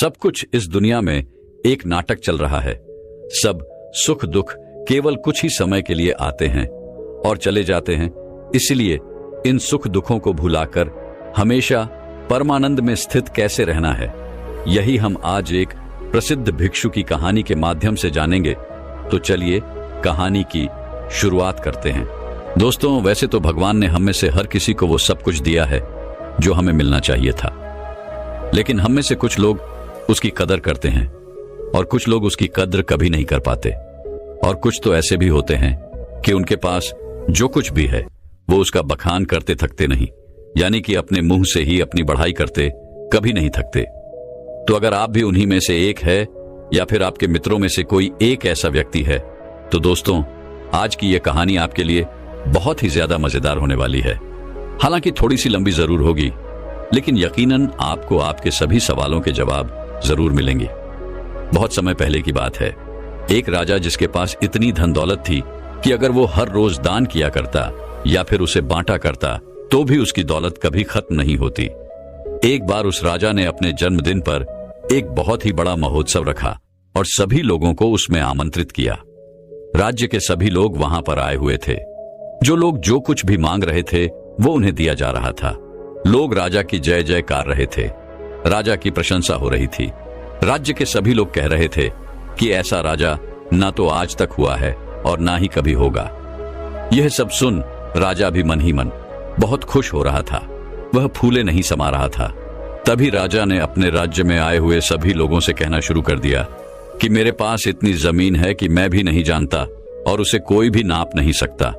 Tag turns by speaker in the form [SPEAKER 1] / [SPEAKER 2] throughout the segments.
[SPEAKER 1] सब कुछ इस दुनिया में एक नाटक चल रहा है। सब सुख दुख केवल कुछ ही समय के लिए आते हैं और चले जाते हैं। इसलिए इन सुख दुखों को भुलाकर हमेशा परमानंद में स्थित कैसे रहना है, यही हम आज एक प्रसिद्ध भिक्षु की कहानी के माध्यम से जानेंगे। तो चलिए कहानी की शुरुआत करते हैं। दोस्तों, वैसे तो भगवान ने हम में से हर किसी को वो सब कुछ दिया है जो हमें मिलना चाहिए था, लेकिन हम में से कुछ लोग उसकी कदर करते हैं और कुछ लोग उसकी कद्र कभी नहीं कर पाते। और कुछ तो ऐसे भी होते हैं कि उनके पास जो कुछ भी है वो उसका बखान करते थकते नहीं, यानी कि अपने मुंह से ही अपनी बढ़ाई करते कभी नहीं थकते। तो अगर आप भी उन्हीं में से एक है या फिर आपके मित्रों में से कोई एक ऐसा व्यक्ति है, तो दोस्तों आज की यह कहानी आपके लिए बहुत ही ज्यादा मजेदार होने वाली है। हालांकि थोड़ी सी लंबी जरूर होगी, लेकिन यकीनन आपको आपके सभी सवालों के जवाब जरूर मिलेंगे। बहुत समय पहले की बात है। एक राजा जिसके पास इतनी धन दौलत थी कि अगर वो हर रोज दान किया करता या फिर उसे बांटा करता तो भी उसकी दौलत कभी खत्म नहीं होती। एक बार उस राजा ने अपने जन्मदिन पर एक बहुत ही बड़ा महोत्सव रखा और सभी लोगों को उसमें आमंत्रित किया। राज्य के सभी लोग वहां पर आए हुए थे। जो लोग जो कुछ भी मांग रहे थे वो उन्हें दिया जा रहा था। लोग राजा की जय जयकार रहे थे, राजा की प्रशंसा हो रही थी। राज्य के सभी लोग कह रहे थे कि ऐसा राजा ना तो आज तक हुआ है और ना ही कभी होगा। यह सब सुन राजा भी मन ही मन बहुत खुश हो रहा था। वह फूले नहीं समा रहा था। तभी राजा ने अपने राज्य में आए हुए सभी लोगों से कहना शुरू कर दिया कि मेरे पास इतनी जमीन है कि मैं भी नहीं जानता और उसे कोई भी नाप नहीं सकता।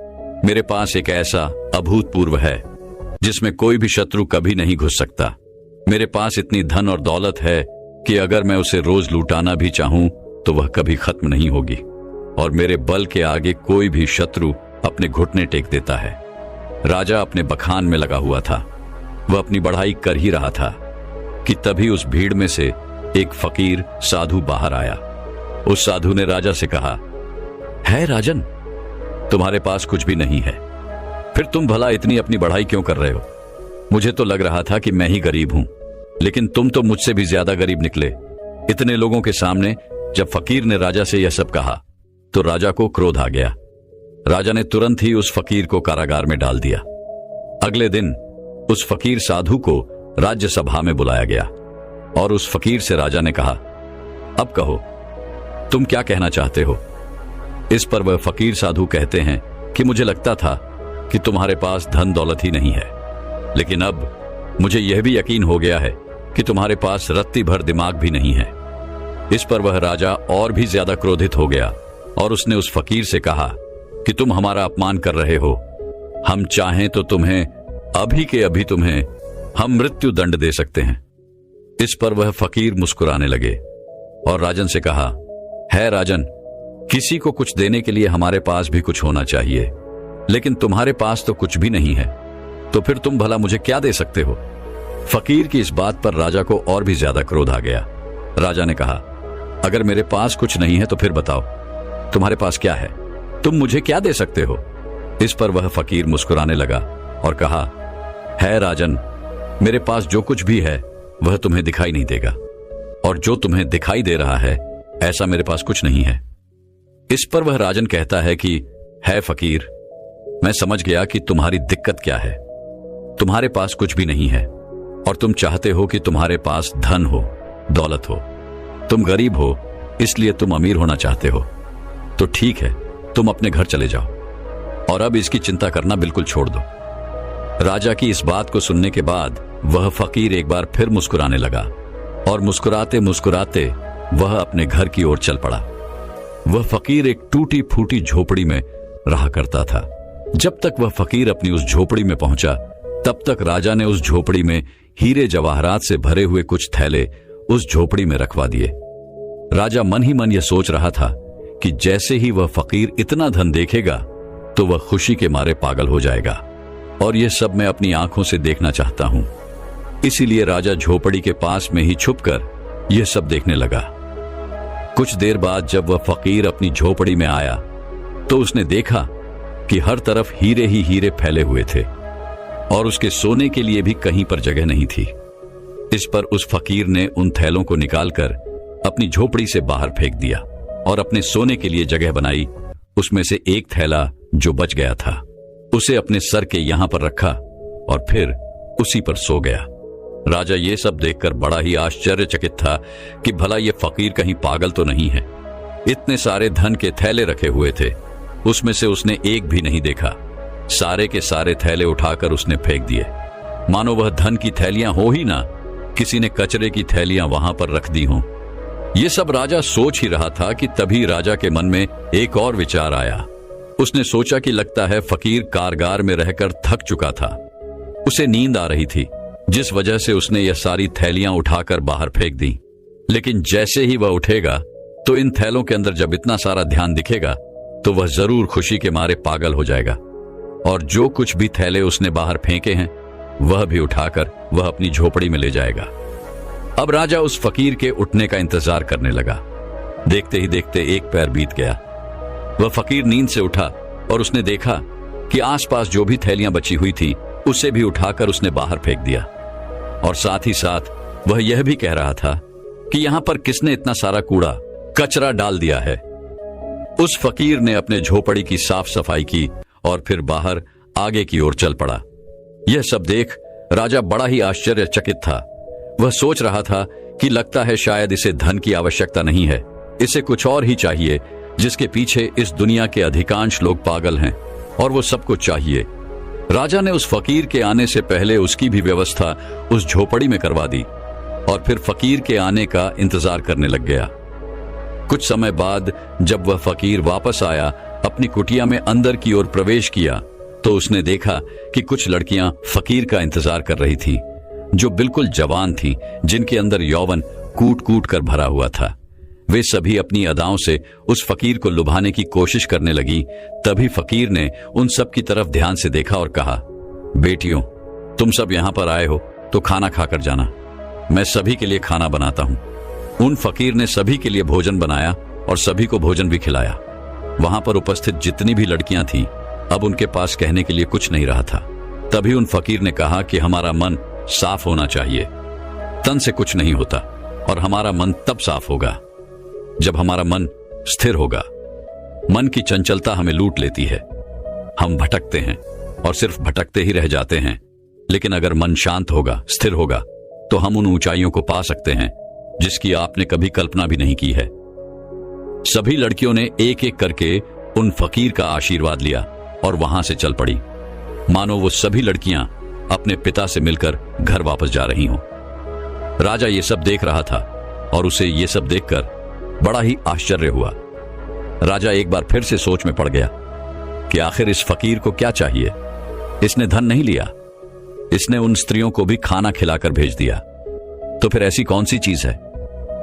[SPEAKER 1] मेरे पास एक ऐसा अभूतपूर्व है जिसमें कोई भी शत्रु कभी नहीं घुस सकता। मेरे पास इतनी धन और दौलत है कि अगर मैं उसे रोज लुटाना भी चाहूं तो वह कभी खत्म नहीं होगी, और मेरे बल के आगे कोई भी शत्रु अपने घुटने टेक देता है। राजा अपने बखान में लगा हुआ था। वह अपनी बढ़ाई कर ही रहा था कि तभी उस भीड़ में से एक फकीर साधु बाहर आया। उस साधु ने राजा से कहा, है राजन, तुम्हारे पास कुछ भी नहीं है, फिर तुम भला इतनी अपनी बढ़ाई क्यों कर रहे हो? मुझे तो लग रहा था कि मैं ही गरीब हूं, लेकिन तुम तो मुझसे भी ज्यादा गरीब निकले। इतने लोगों के सामने जब फकीर ने राजा से यह सब कहा तो राजा को क्रोध आ गया। राजा ने तुरंत ही उस फकीर को कारागार में डाल दिया। अगले दिन उस फकीर साधु को राज्यसभा में बुलाया गया और उस फकीर से राजा ने कहा, अब कहो तुम क्या कहना चाहते हो? इस पर वह फकीर साधु कहते हैं कि मुझे लगता था कि तुम्हारे पास धन दौलत ही नहीं है, लेकिन अब मुझे यह भी यकीन हो गया है कि तुम्हारे पास रत्ती भर दिमाग भी नहीं है। इस पर वह राजा और भी ज्यादा क्रोधित हो गया और उसने उस फकीर से कहा कि तुम हमारा अपमान कर रहे हो। हम चाहें तो तुम्हें अभी के अभी तुम्हें हम मृत्यु दंड दे सकते हैं। इस पर वह फकीर मुस्कुराने लगे और राजन से कहा, है राजन, किसी को कुछ देने के लिए हमारे पास भी कुछ होना चाहिए, लेकिन तुम्हारे पास तो कुछ भी नहीं है, तो फिर तुम भला मुझे क्या दे सकते हो? फकीर की इस बात पर राजा को और भी ज्यादा क्रोध आ गया। राजा ने कहा, अगर मेरे पास कुछ नहीं है तो फिर बताओ तुम्हारे पास क्या है? तुम मुझे क्या दे सकते हो? इस पर वह फकीर मुस्कुराने लगा और कहा, है राजन, मेरे पास जो कुछ भी है वह तुम्हें दिखाई नहीं देगा, और जो तुम्हें दिखाई दे रहा है ऐसा मेरे पास कुछ नहीं है। इस पर वह राजन कहता है कि है फकीर, मैं समझ गया कि तुम्हारी दिक्कत क्या है। तुम्हारे पास कुछ भी नहीं है और तुम चाहते हो कि तुम्हारे पास धन हो, दौलत हो। तुम गरीब हो इसलिए तुम अमीर होना चाहते हो। तो ठीक है, तुम अपने घर चले जाओ और अब इसकी चिंता करना बिल्कुल छोड़ दो। राजा की इस बात को सुनने के बाद वह फकीर एक बार फिर मुस्कुराने लगा और मुस्कुराते मुस्कुराते वह अपने घर की ओर चल पड़ा। वह फकीर एक टूटी फूटी झोपड़ी में रहा करता था। जब तक वह फकीर अपनी उस झोपड़ी में पहुंचा तब तक राजा ने उस झोपड़ी में हीरे जवाहरात से भरे हुए कुछ थैले उस झोपड़ी में रखवा दिए। राजा मन ही मन यह सोच रहा था कि जैसे ही वह फकीर इतना धन देखेगा तो वह खुशी के मारे पागल हो जाएगा, और यह सब मैं अपनी आंखों से देखना चाहता हूं। इसीलिए राजा झोपड़ी के पास में ही छुपकर यह सब देखने लगा। कुछ देर बाद जब वह फकीर अपनी झोपड़ी में आया तो उसने देखा कि हर तरफ हीरे ही हीरे फैले हुए थे और उसके सोने के लिए भी कहीं पर जगह नहीं थी। इस पर उस फकीर ने उन थैलों को निकालकर अपनी झोपड़ी से बाहर फेंक दिया और अपने सोने के लिए जगह बनाई। उसमें से एक थैला जो बच गया था उसे अपने सर के यहां पर रखा और फिर उसी पर सो गया। राजा ये सब देखकर बड़ा ही आश्चर्यचकित था कि भला ये फकीर कहीं पागल तो नहीं है। इतने सारे धन के थैले रखे हुए थे, उसमें से उसने एक भी नहीं देखा। सारे के सारे थैले उठाकर उसने फेंक दिए, मानो वह धन की थैलियां हो ही ना, किसी ने कचरे की थैलियां वहां पर रख दी हों। ये सब राजा सोच ही रहा था कि तभी राजा के मन में एक और विचार आया। उसने सोचा कि लगता है फकीर कारगार में रहकर थक चुका था, उसे नींद आ रही थी, जिस वजह से उसने यह सारी थैलियां उठाकर बाहर फेंक दी। लेकिन जैसे ही वह उठेगा तो इन थैलों के अंदर जब इतना सारा ध्यान दिखेगा तो वह जरूर खुशी के मारे पागल हो जाएगा और जो कुछ भी थैले उसने बाहर फेंके हैं वह भी उठाकर वह अपनी झोपड़ी में ले जाएगा। अब राजा उस फकीर के उठने का इंतजार करने लगा। देखते ही देखते एक पैर बीत गया। वह फकीर नींद से उठा और उसने देखा कि आसपास जो भी थैलियां बची हुई थी उसे भी उठाकर उसने बाहर फेंक दिया और साथ ही साथ वह यह भी कह रहा था कि यहां पर किसने इतना सारा कूड़ा कचरा डाल दिया है। उस फकीर ने अपने झोपड़ी की साफ सफाई की और फिर बाहर आगे की ओर चल पड़ा। यह सब देख राजा बड़ा ही आश्चर्यचकित था। वह सोच रहा था कि लगता है शायद इसे धन की आवश्यकता नहीं है, इसे कुछ और ही चाहिए जिसके पीछे इस दुनिया के अधिकांश लोग पागल हैं और वो सब कुछ चाहिए। राजा ने उस फकीर के आने से पहले उसकी भी व्यवस्था उस झोपड़ी में करवा दी और फिर फकीर के आने का इंतजार करने लग गया। कुछ समय बाद जब वह फकीर वापस आया, अपनी कुटिया में अंदर की ओर प्रवेश किया तो उसने देखा कि कुछ लड़कियां फकीर का इंतजार कर रही थी, जो बिल्कुल जवान थी, जिनके अंदर यौवन कूट कूट कर भरा हुआ था। वे सभी अपनी अदाओं से उस फकीर को लुभाने की कोशिश करने लगी। तभी फकीर ने उन सब की तरफ ध्यान से देखा और कहा, बेटियों, तुम सब यहां पर आए हो तो खाना खाकर जाना, मैं सभी के लिए खाना बनाता हूं। उन फकीर ने सभी के लिए भोजन बनाया और सभी को भोजन भी खिलाया। वहां पर उपस्थित जितनी भी लड़कियां थीं, अब उनके पास कहने के लिए कुछ नहीं रहा था। तभी उन फकीर ने कहा कि हमारा मन साफ होना चाहिए, तन से कुछ नहीं होता और हमारा मन तब साफ होगा जब हमारा मन स्थिर होगा। मन की चंचलता हमें लूट लेती है, हम भटकते हैं और सिर्फ भटकते ही रह जाते हैं। लेकिन अगर मन शांत होगा, स्थिर होगा, तो हम उन ऊंचाइयों को पा सकते हैं जिसकी आपने कभी कल्पना भी नहीं की है। सभी लड़कियों ने एक एक करके उन फकीर का आशीर्वाद लिया और वहां से चल पड़ी, मानो वो सभी लड़कियां अपने पिता से मिलकर घर वापस जा रही हों। राजा ये सब देख रहा था और उसे ये सब देखकर बड़ा ही आश्चर्य हुआ। राजा एक बार फिर से सोच में पड़ गया कि आखिर इस फकीर को क्या चाहिए। इसने धन नहीं लिया, इसने उन स्त्रियों को भी खाना खिलाकर भेज दिया, तो फिर ऐसी कौन सी चीज है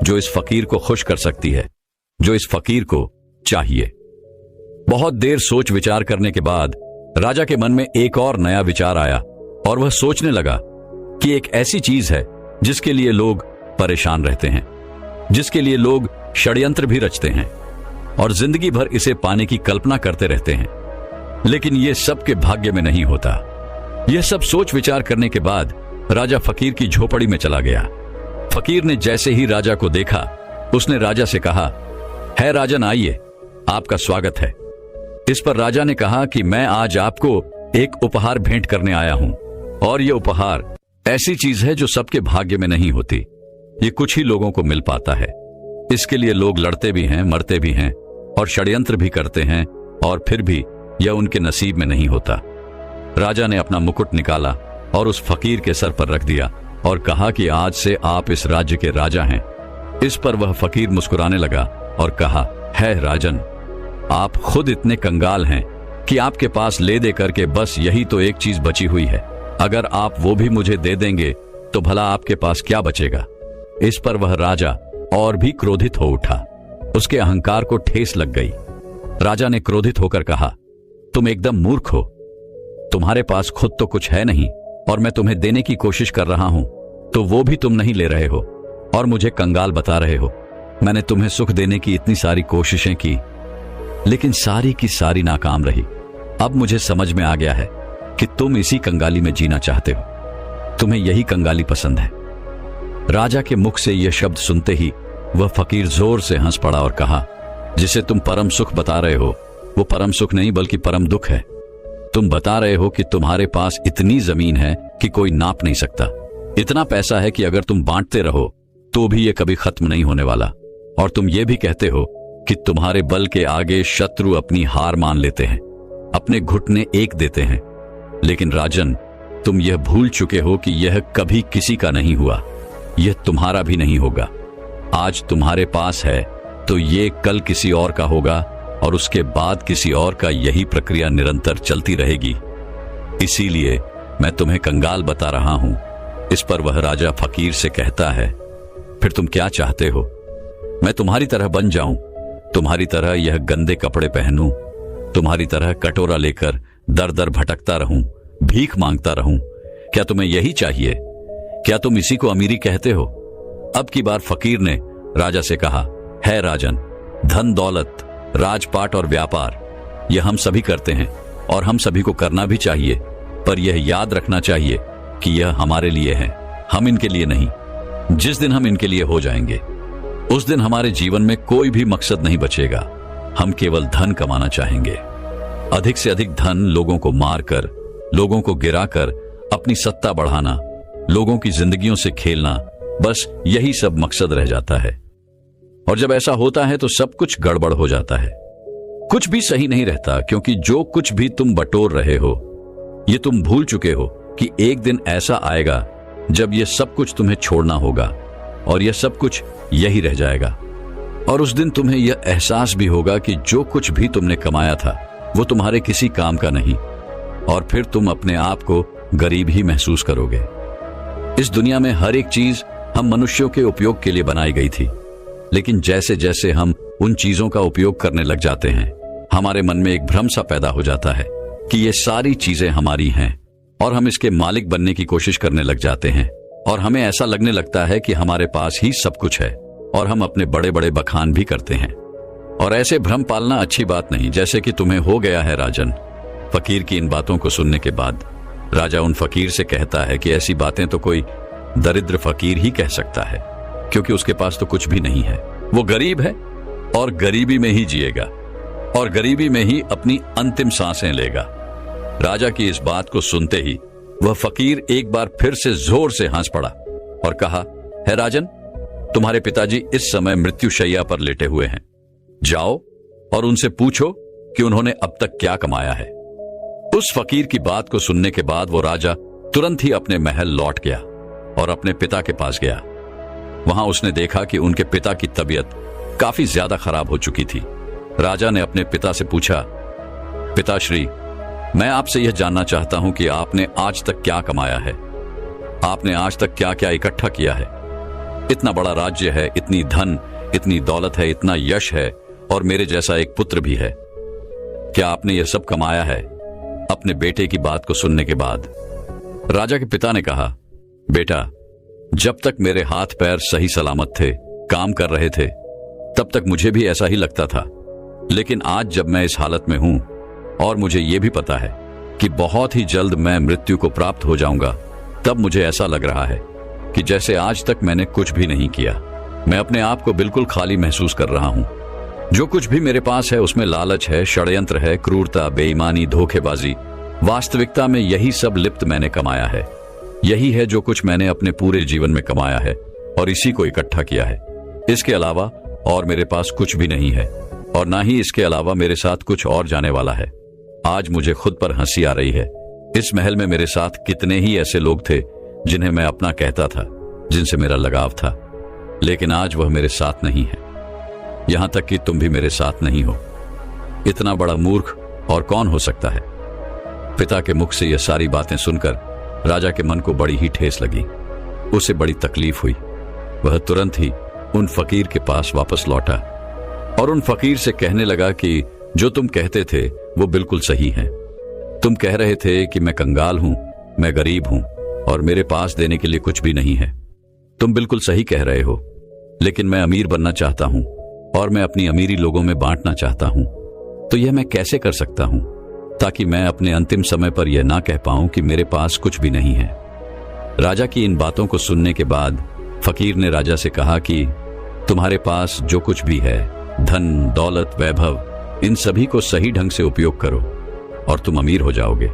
[SPEAKER 1] जो इस फकीर को खुश कर सकती है, जो इस फकीर को चाहिए। बहुत देर सोच विचार करने के बाद राजा के मन में एक और नया विचार आया और वह सोचने लगा कि एक ऐसी चीज है जिसके लिए लोग परेशान रहते हैं, जिसके लिए लोग षड्यंत्र भी रचते हैं और जिंदगी भर इसे पाने की कल्पना करते रहते हैं, लेकिन यह सबके भाग्य में नहीं होता। यह सब सोच विचार करने के बाद राजा फकीर की झोपड़ी में चला गया। फकीर ने जैसे ही राजा को देखा, उसने राजा से कहा, है राजन, आइए, आपका स्वागत है। इस पर राजा ने कहा कि मैं आज आपको एक उपहार भेंट करने आया हूं और यह उपहार ऐसी चीज है जो सबके भाग्य में नहीं होती, ये कुछ ही लोगों को मिल पाता है। इसके लिए लोग लड़ते भी हैं, मरते भी हैं और षड्यंत्र भी करते हैं और फिर भी यह उनके नसीब में नहीं होता। राजा ने अपना मुकुट निकाला और उस फकीर के सर पर रख दिया और कहा कि आज से आप इस राज्य के राजा हैं। इस पर वह फकीर मुस्कुराने लगा और कहा, है राजन, आप खुद इतने कंगाल हैं कि आपके पास ले दे करके बस यही तो एक चीज बची हुई है। अगर आप वो भी मुझे दे देंगे तो भला आपके पास क्या बचेगा। इस पर वह राजा और भी क्रोधित हो उठा, उसके अहंकार को ठेस लग गई। राजा ने क्रोधित होकर कहा, तुम एकदम मूर्ख हो, तुम्हारे पास खुद तो कुछ है नहीं और मैं तुम्हें देने की कोशिश कर रहा हूं तो वो भी तुम नहीं ले रहे हो और मुझे कंगाल बता रहे हो। मैंने तुम्हें सुख देने की इतनी सारी कोशिशें की, लेकिन सारी की सारी नाकाम रही। अब मुझे समझ में आ गया है कि तुम इसी कंगाली में जीना चाहते हो, तुम्हें यही कंगाली पसंद है। राजा के मुख से यह शब्द सुनते ही वह फकीर जोर से हंस पड़ा और कहा, जिसे तुम परम सुख बता रहे हो वो परम सुख नहीं बल्कि परम दुख है। तुम बता रहे हो कि तुम्हारे पास इतनी जमीन है कि कोई नाप नहीं सकता, इतना पैसा है कि अगर तुम बांटते रहो तो भी ये कभी खत्म नहीं होने वाला, और तुम ये भी कहते हो कि तुम्हारे बल के आगे शत्रु अपनी हार मान लेते हैं, अपने घुटने एक देते हैं। लेकिन राजन, तुम यह भूल चुके हो कि यह कभी किसी का नहीं हुआ, यह तुम्हारा भी नहीं होगा। आज तुम्हारे पास है तो ये कल किसी और का होगा और उसके बाद किसी और का। यही प्रक्रिया निरंतर चलती रहेगी। इसीलिए मैं तुम्हें कंगाल बता रहा हूं। इस पर वह राजा फकीर से कहता है, फिर तुम क्या चाहते हो? मैं तुम्हारी तरह बन जाऊं, तुम्हारी तरह यह गंदे कपड़े पहनूं, तुम्हारी तरह कटोरा लेकर दर दर भटकता रहूं, भीख मांगता रहूं? क्या तुम्हें यही चाहिए? क्या तुम इसी को अमीरी कहते हो? अब की बार फकीर ने राजा से कहा, है राजन, धन दौलत, राजपाट और व्यापार यह हम सभी करते हैं और हम सभी को करना भी चाहिए, पर यह याद रखना चाहिए कि यह हमारे लिए है, हम इनके लिए नहीं। जिस दिन हम इनके लिए हो जाएंगे उस दिन हमारे जीवन में कोई भी मकसद नहीं बचेगा। हम केवल धन कमाना चाहेंगे, अधिक से अधिक धन, लोगों को मारकर, लोगों को गिराकर अपनी सत्ता बढ़ाना, लोगों की जिंदगियों से खेलना, बस यही सब मकसद रह जाता है। और जब ऐसा होता है तो सब कुछ गड़बड़ हो जाता है, कुछ भी सही नहीं रहता, क्योंकि जो कुछ भी तुम बटोर रहे हो ये तुम भूल चुके हो कि एक दिन ऐसा आएगा जब यह सब कुछ तुम्हें छोड़ना होगा और यह सब कुछ यही रह जाएगा। और उस दिन तुम्हें यह एहसास भी होगा कि जो कुछ भी तुमने कमाया था वो तुम्हारे किसी काम का नहीं, और फिर तुम अपने आप को गरीब ही महसूस करोगे। इस दुनिया में हर एक चीज हम मनुष्यों के उपयोग के लिए बनाई गई थी, लेकिन जैसे जैसे हम उन चीजों का उपयोग करने लग जाते हैं हमारे मन में एक भ्रम सा पैदा हो जाता है कि ये सारी चीजें हमारी हैं, और हम इसके मालिक बनने की कोशिश करने लग जाते हैं, और हमें ऐसा लगने लगता है कि हमारे पास ही सब कुछ है, और हम अपने बड़े बड़े बखान भी करते हैं। और ऐसे भ्रम पालना अच्छी बात नहीं, जैसे कि तुम्हें हो गया है राजन। फकीर की इन बातों को सुनने के बाद राजा उन फकीर से कहता है कि ऐसी बातें तो कोई दरिद्र फकीर ही कह सकता है, क्योंकि उसके पास तो कुछ भी नहीं है। वो गरीब है और गरीबी में ही जिएगा और गरीबी में ही अपनी अंतिम सांसें लेगा। राजा की इस बात को सुनते ही वह फकीर एक बार फिर से जोर से हंस पड़ा और कहा, है राजन, तुम्हारे पिताजी इस समय मृत्युशैया पर लेटे हुए हैं, जाओ और उनसे पूछो कि उन्होंने अब तक क्या कमाया है। उस फकीर की बात को सुनने के बाद वो राजा तुरंत ही अपने महल लौट गया और अपने पिता के पास गया। वहां उसने देखा कि उनके पिता की तबीयत काफी ज्यादा खराब हो चुकी थी। राजा ने अपने पिता से पूछा, पिताश्री, मैं आपसे यह जानना चाहता हूं कि आपने आज तक क्या कमाया है, आपने आज तक क्या क्या इकट्ठा किया है। इतना बड़ा राज्य है, इतनी धन, इतनी दौलत है, इतना यश है, और मेरे जैसा एक पुत्र भी है। क्या आपने यह सब कमाया है? अपने बेटे की बात को सुनने के बाद राजा के पिता ने कहा, बेटा, जब तक मेरे हाथ पैर सही सलामत थे, काम कर रहे थे, तब तक मुझे भी ऐसा ही लगता था। लेकिन आज जब मैं इस हालत में हूं और मुझे यह भी पता है कि बहुत ही जल्द मैं मृत्यु को प्राप्त हो जाऊंगा, तब मुझे ऐसा लग रहा है कि जैसे आज तक मैंने कुछ भी नहीं किया। मैं अपने आप को बिल्कुल खाली महसूस कर रहा हूं। जो कुछ भी मेरे पास है उसमें लालच है, षड्यंत्र है, क्रूरता, बेईमानी, धोखेबाजी। वास्तविकता में यही सब लिप्त मैंने कमाया है। यही है जो कुछ मैंने अपने पूरे जीवन में कमाया है और इसी को इकट्ठा किया है। इसके अलावा और मेरे पास कुछ भी नहीं है, और ना ही इसके अलावा मेरे साथ कुछ और जाने वाला है। आज मुझे खुद पर हंसी आ रही है। इस महल में मेरे साथ कितने ही ऐसे लोग थे जिन्हें मैं अपना कहता था, जिनसे मेरा लगाव था, लेकिन आज वह मेरे साथ नहीं है। यहां तक कि तुम भी मेरे साथ नहीं हो। इतना बड़ा मूर्ख और कौन हो सकता है? पिता के मुख से यह सारी बातें सुनकर राजा के मन को बड़ी ही ठेस लगी। उसे बड़ी तकलीफ हुई। वह तुरंत ही उन फकीर के पास वापस लौटा और उन फकीर से कहने लगा कि जो तुम कहते थे वो बिल्कुल सही है। तुम कह रहे थे कि मैं कंगाल हूं, मैं गरीब हूं और मेरे पास देने के लिए कुछ भी नहीं है। तुम बिल्कुल सही कह रहे हो, लेकिन मैं अमीर बनना चाहता हूं और मैं अपनी अमीरी लोगों में बांटना चाहता हूं। तो यह मैं कैसे कर सकता हूं ताकि मैं अपने अंतिम समय पर यह ना कह पाऊं कि मेरे पास कुछ भी नहीं है। राजा की इन बातों को सुनने के बाद फकीर ने राजा से कहा कि तुम्हारे पास जो कुछ भी है, धन, दौलत, वैभव, इन सभी को सही ढंग से उपयोग करो और तुम अमीर हो जाओगे।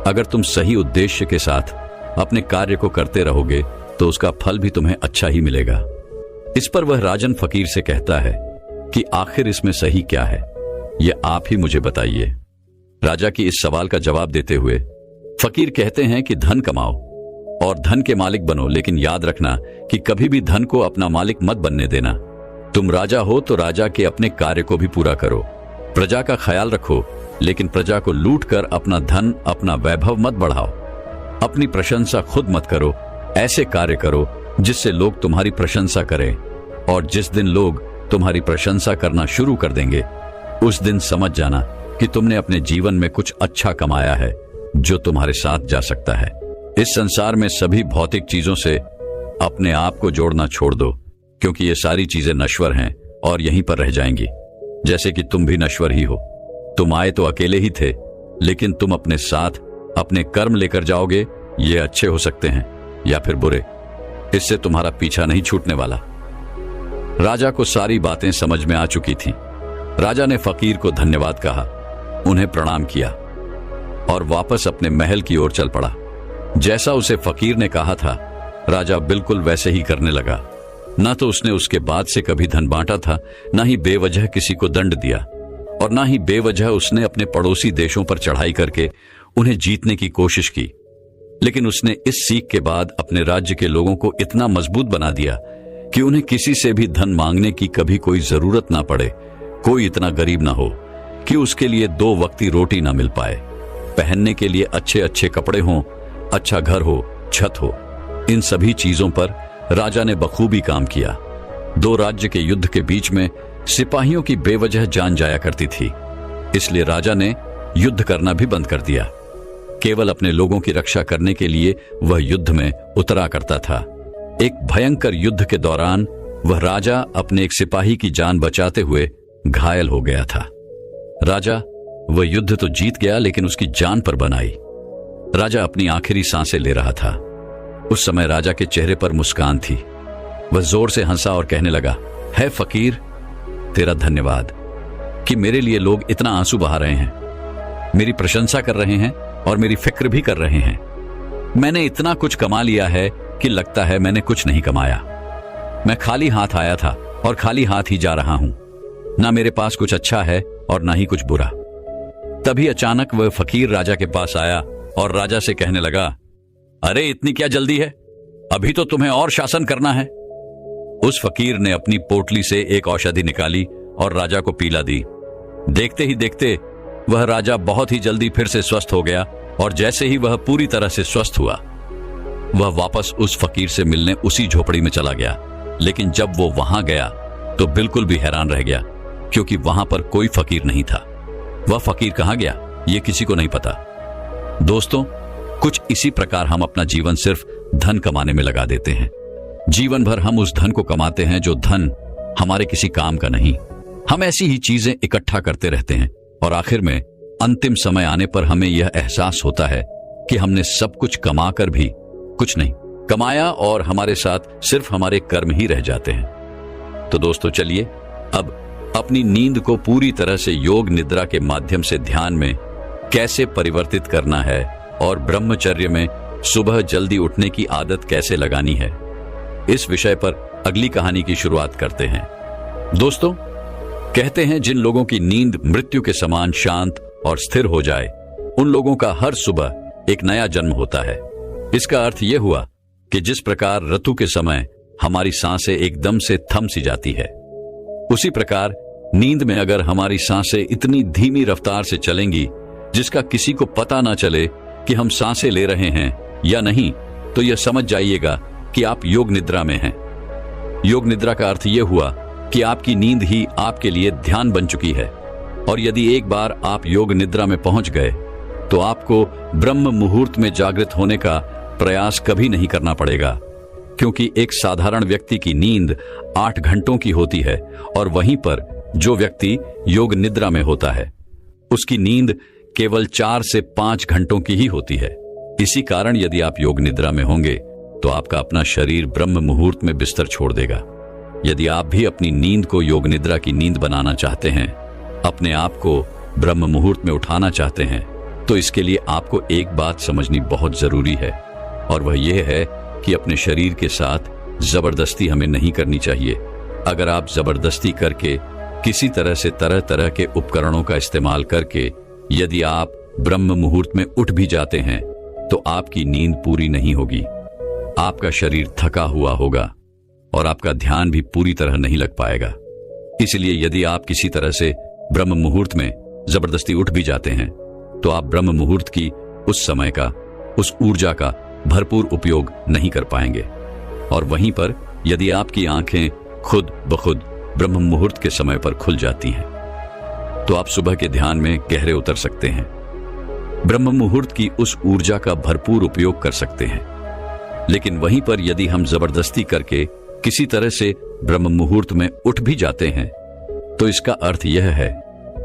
[SPEAKER 1] अगर तुम सही उद्देश्य के साथ अपने कार्य को करते रहोगे तो उसका फल भी तुम्हें अच्छा ही मिलेगा। इस पर वह राजन फकीर से कहता है कि आखिर इसमें सही क्या है, यह आप ही मुझे बताइए। राजा की इस सवाल का जवाब देते हुए फकीर कहते हैं कि धन कमाओ और धन के मालिक बनो, लेकिन याद रखना कि कभी भी धन को अपना मालिक मत बनने देना। तुम राजा हो तो राजा के अपने कार्य को भी पूरा करो, प्रजा का ख्याल रखो, लेकिन प्रजा को लूट कर अपना धन, अपना वैभव मत बढ़ाओ। अपनी प्रशंसा खुद मत करो, ऐसे कार्य करो जिससे लोग तुम्हारी प्रशंसा करें, और जिस दिन लोग तुम्हारी प्रशंसा करना शुरू कर देंगे उस दिन समझ जाना कि तुमने अपने जीवन में कुछ अच्छा कमाया है जो तुम्हारे साथ जा सकता है। इस संसार में सभी भौतिक चीजों से अपने आप को जोड़ना छोड़ दो, क्योंकि ये सारी चीजें नश्वर हैं और यहीं पर रह जाएंगी, जैसे कि तुम भी नश्वर ही हो। तुम आए तो अकेले ही थे, लेकिन तुम अपने साथ अपने कर्म लेकर जाओगे। ये अच्छे हो सकते हैं या फिर बुरे, इससे तुम्हारा पीछा नहीं छूटने वाला। राजा को सारी बातें समझ में आ चुकी थीं। राजा ने फकीर को धन्यवाद कहा, उन्हें प्रणाम किया और वापस अपने महल की ओर चल पड़ा। जैसा उसे फकीर ने कहा था, राजा बिल्कुल वैसे ही करने लगा। न तो उसने उसके बाद से कभी धन बांटा था, न ही बेवजह किसी को दंड दिया, और न ही बेवजह उसने अपने पड़ोसी देशों पर चढ़ाई करके उन्हें जीतने की कोशिश की। लेकिन उसने इस सीख के बाद अपने राज्य के लोगों को इतना मजबूत बना दिया कि उन्हें किसी से भी धन मांगने की कभी कोई जरूरत ना पड़े। कोई इतना गरीब ना हो कि उसके लिए 2 वक्ती रोटी ना मिल पाए, पहनने के लिए अच्छे अच्छे कपड़े हों, अच्छा घर हो, छत हो। इन सभी चीजों पर राजा ने बखूबी काम किया। 2 राज्य के युद्ध के बीच में सिपाहियों की बेवजह जान जाया करती थी, इसलिए राजा ने युद्ध करना भी बंद कर दिया। केवल अपने लोगों की रक्षा करने के लिए वह युद्ध में उतरा करता था। एक भयंकर युद्ध के दौरान वह राजा अपने एक सिपाही की जान बचाते हुए घायल हो गया था। राजा वह युद्ध तो जीत गया, लेकिन उसकी जान पर बन आई। राजा अपनी आखिरी सांसें ले रहा था। उस समय राजा के चेहरे पर मुस्कान थी। वह जोर से हंसा और कहने लगा, है फकीर, तेरा धन्यवाद कि मेरे लिए लोग इतना आंसू बहा रहे हैं, मेरी प्रशंसा कर रहे हैं और मेरी फिक्र भी कर रहे हैं। मैंने इतना कुछ कमा लिया है कि लगता है मैंने कुछ नहीं कमाया। मैं खाली हाथ आया था और खाली हाथ ही जा रहा हूं। ना मेरे पास कुछ अच्छा है और ना ही कुछ बुरा। तभी अचानक वह फकीर राजा के पास आया और राजा से कहने लगा, अरे इतनी क्या जल्दी है, अभी तो तुम्हें और शासन करना है। उस फकीर ने अपनी पोटली से एक औषधि निकाली और राजा को पीला दी। देखते ही देखते वह राजा बहुत ही जल्दी फिर से स्वस्थ हो गया, और जैसे ही वह पूरी तरह से स्वस्थ हुआ, वह वापस उस फकीर से मिलने उसी झोपड़ी में चला गया। लेकिन जब वो वहां गया तो बिल्कुल भी हैरान रह गया, क्योंकि वहां पर कोई फकीर नहीं था। वह फकीर कहां गया, ये किसी को नहीं पता। दोस्तों, कुछ इसी प्रकार हम अपना जीवन सिर्फ धन कमाने में लगा देते हैं। जीवन भर हम उस धन को कमाते हैं जो धन हमारे किसी काम का नहीं। हम ऐसी ही चीजें इकट्ठा करते रहते हैं, और आखिर में अंतिम समय आने पर हमें यह एहसास होता है कि हमने सब कुछ कमाकर भी कुछ नहीं कमाया, और हमारे साथ सिर्फ हमारे कर्म ही रह जाते हैं। तो दोस्तों, चलिए अब अपनी नींद को पूरी तरह से योग निद्रा के माध्यम से ध्यान में कैसे परिवर्तित करना है, और ब्रह्मचर्य में सुबह जल्दी उठने की आदत कैसे लगानी है, इस विषय पर अगली कहानी की शुरुआत करते हैं। दोस्तों, कहते हैं जिन लोगों की नींद मृत्यु के समान शांत और स्थिर हो जाए, उन लोगों का हर सुबह एक नया जन्म होता है। इसका अर्थ यह हुआ कि जिस प्रकार ऋतु के समय हमारी सांसें एकदम से थम सी जाती है, उसी प्रकार नींद में अगर हमारी सांसें इतनी धीमी रफ्तार से चलेंगी जिसका किसी को पता ना चले कि हम सांसें ले रहे हैं या नहीं, तो यह समझ जाइएगा कि आप योग निद्रा में हैं। योग निद्रा का अर्थ यह हुआ कि आपकी नींद ही आपके लिए ध्यान बन चुकी है, और यदि एक बार आप योग निद्रा में पहुंच गए तो आपको ब्रह्म मुहूर्त में जागृत होने का प्रयास कभी नहीं करना पड़ेगा, क्योंकि एक साधारण व्यक्ति की नींद 8 घंटों की होती है, और वहीं पर जो व्यक्ति योग निद्रा में होता है उसकी नींद केवल 4 से 5 घंटों की ही होती है। इसी कारण यदि आप योग निद्रा में होंगे तो आपका अपना शरीर ब्रह्म मुहूर्त में बिस्तर छोड़ देगा। यदि आप भी अपनी नींद को योग निद्रा की नींद बनाना चाहते हैं, अपने आप को ब्रह्म मुहूर्त में उठाना चाहते हैं, तो इसके लिए आपको एक बात समझनी बहुत जरूरी है, और वह यह है कि अपने शरीर के साथ जबरदस्ती हमें नहीं करनी चाहिए। अगर आप जबरदस्ती करके किसी तरह से तरह तरह के उपकरणों का इस्तेमाल करके यदि आप ब्रह्म मुहूर्त में उठ भी जाते हैं, तो आपकी नींद पूरी नहीं होगी। आपका शरीर थका हुआ होगा और आपका ध्यान भी पूरी तरह नहीं लग पाएगा। इसलिए यदि आप किसी तरह से ब्रह्म मुहूर्त में जबरदस्ती उठ भी जाते हैं, तो आप ब्रह्म मुहूर्त की उस समय का, उस ऊर्जा का भरपूर उपयोग नहीं कर पाएंगे। और वहीं पर यदि आपकी आंखें खुद ब खुद ब्रह्म मुहूर्त के समय पर खुल जाती हैं, तो आप सुबह के ध्यान में गहरे उतर सकते हैं, ब्रह्म मुहूर्त की उस ऊर्जा का भरपूर उपयोग कर सकते हैं। लेकिन वहीं पर यदि हम जबरदस्ती करके किसी तरह से ब्रह्म मुहूर्त में उठ भी जाते हैं, तो इसका अर्थ यह है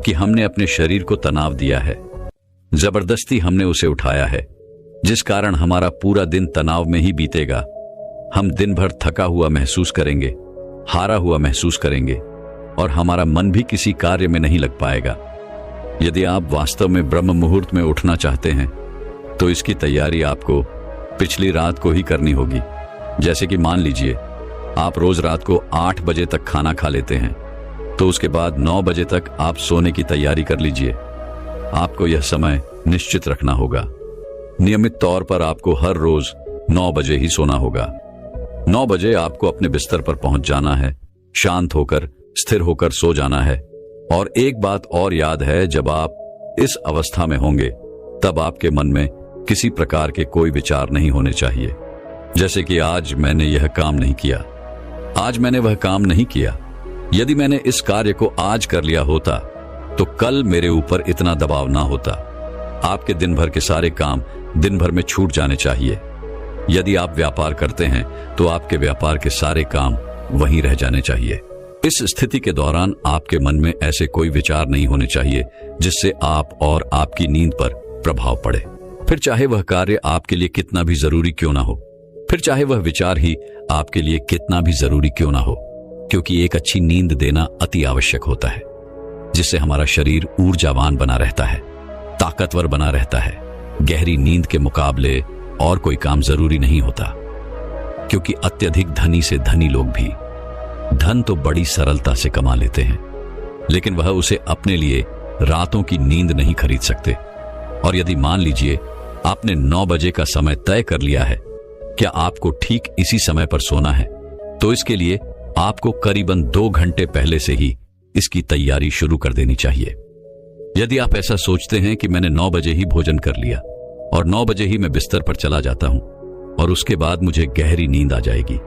[SPEAKER 1] कि हमने अपने शरीर को तनाव दिया है, जबरदस्ती हमने उसे उठाया है, जिस कारण हमारा पूरा दिन तनाव में ही बीतेगा। हम दिन भर थका हुआ महसूस करेंगे, हारा हुआ महसूस करेंगे, और हमारा मन भी किसी कार्य में नहीं लग पाएगा। यदि आप वास्तव में ब्रह्म मुहूर्त में उठना चाहते हैं, तो इसकी तैयारी आपको पिछली रात को ही करनी होगी। जैसे कि मान लीजिए आप रोज रात को 8 बजे तक खाना खा लेते हैं, तो उसके बाद 9 बजे तक आप सोने की तैयारी कर लीजिए। आपको यह समय निश्चित रखना होगा। नियमित तौर पर आपको हर रोज 9 बजे ही सोना होगा। 9 बजे आपको अपने बिस्तर पर पहुंच जाना है, शांत होकर स्थिर होकर सो जाना है। और एक बात और याद है, जब आप इस अवस्था में होंगे तब आपके मन में किसी प्रकार के कोई विचार नहीं होने चाहिए, जैसे कि आज मैंने यह काम नहीं किया, आज मैंने वह काम नहीं किया। यदि मैंने इस कार्य को आज कर लिया होता तो कल मेरे ऊपर इतना दबाव ना होता। आपके दिन भर के सारे काम दिन भर में छूट जाने चाहिए। यदि आप व्यापार करते हैं तो आपके व्यापार के सारे काम वहीं रह जाने चाहिए। इस स्थिति के दौरान आपके मन में ऐसे कोई विचार नहीं होने चाहिए जिससे आप और आपकी नींद पर प्रभाव पड़े। फिर चाहे वह कार्य आपके लिए कितना भी जरूरी क्यों ना हो, फिर चाहे वह विचार ही आपके लिए कितना भी जरूरी क्यों ना हो, क्योंकि एक अच्छी नींद देना अति आवश्यक होता है, जिससे हमारा शरीर ऊर्जावान बना रहता है, ताकतवर बना रहता है। गहरी नींद के मुकाबले और कोई काम जरूरी नहीं होता, क्योंकि अत्यधिक धनी से धनी लोग भी धन तो बड़ी सरलता से कमा लेते हैं, लेकिन वह उसे अपने लिए रातों की नींद नहीं खरीद सकते। और यदि मान लीजिए आपने 9 बजे का समय तय कर लिया है, क्या आपको ठीक इसी समय पर सोना है, तो इसके लिए आपको करीबन 2 घंटे पहले से ही इसकी तैयारी शुरू कर देनी चाहिए। यदि आप ऐसा सोचते हैं कि मैंने 9 बजे ही भोजन कर लिया और 9 बजे ही मैं बिस्तर पर चला जाता हूं और उसके बाद मुझे गहरी नींद आ जाएगी,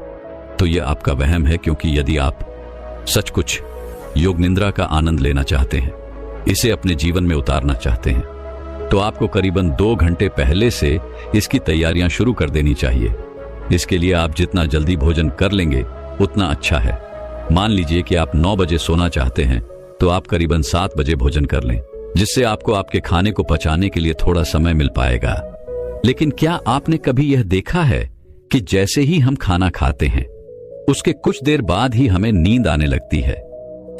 [SPEAKER 1] तो यह आपका वहम है। क्योंकि यदि आप सच कुछ योग निद्रा का आनंद लेना चाहते हैं, इसे अपने जीवन में उतारना चाहते हैं, तो आपको करीबन 2 घंटे पहले से इसकी तैयारियां शुरू कर देनी चाहिए। इसके लिए आप जितना जल्दी भोजन कर लेंगे उतना अच्छा है। मान लीजिए कि आप 9 बजे सोना चाहते हैं, तो आप करीबन 7 बजे भोजन कर लें, जिससे आपको आपके खाने को पचाने के लिए थोड़ा समय मिल पाएगा। लेकिन क्या आपने कभी यह देखा है कि जैसे ही हम खाना खाते हैं उसके कुछ देर बाद ही हमें नींद आने लगती है?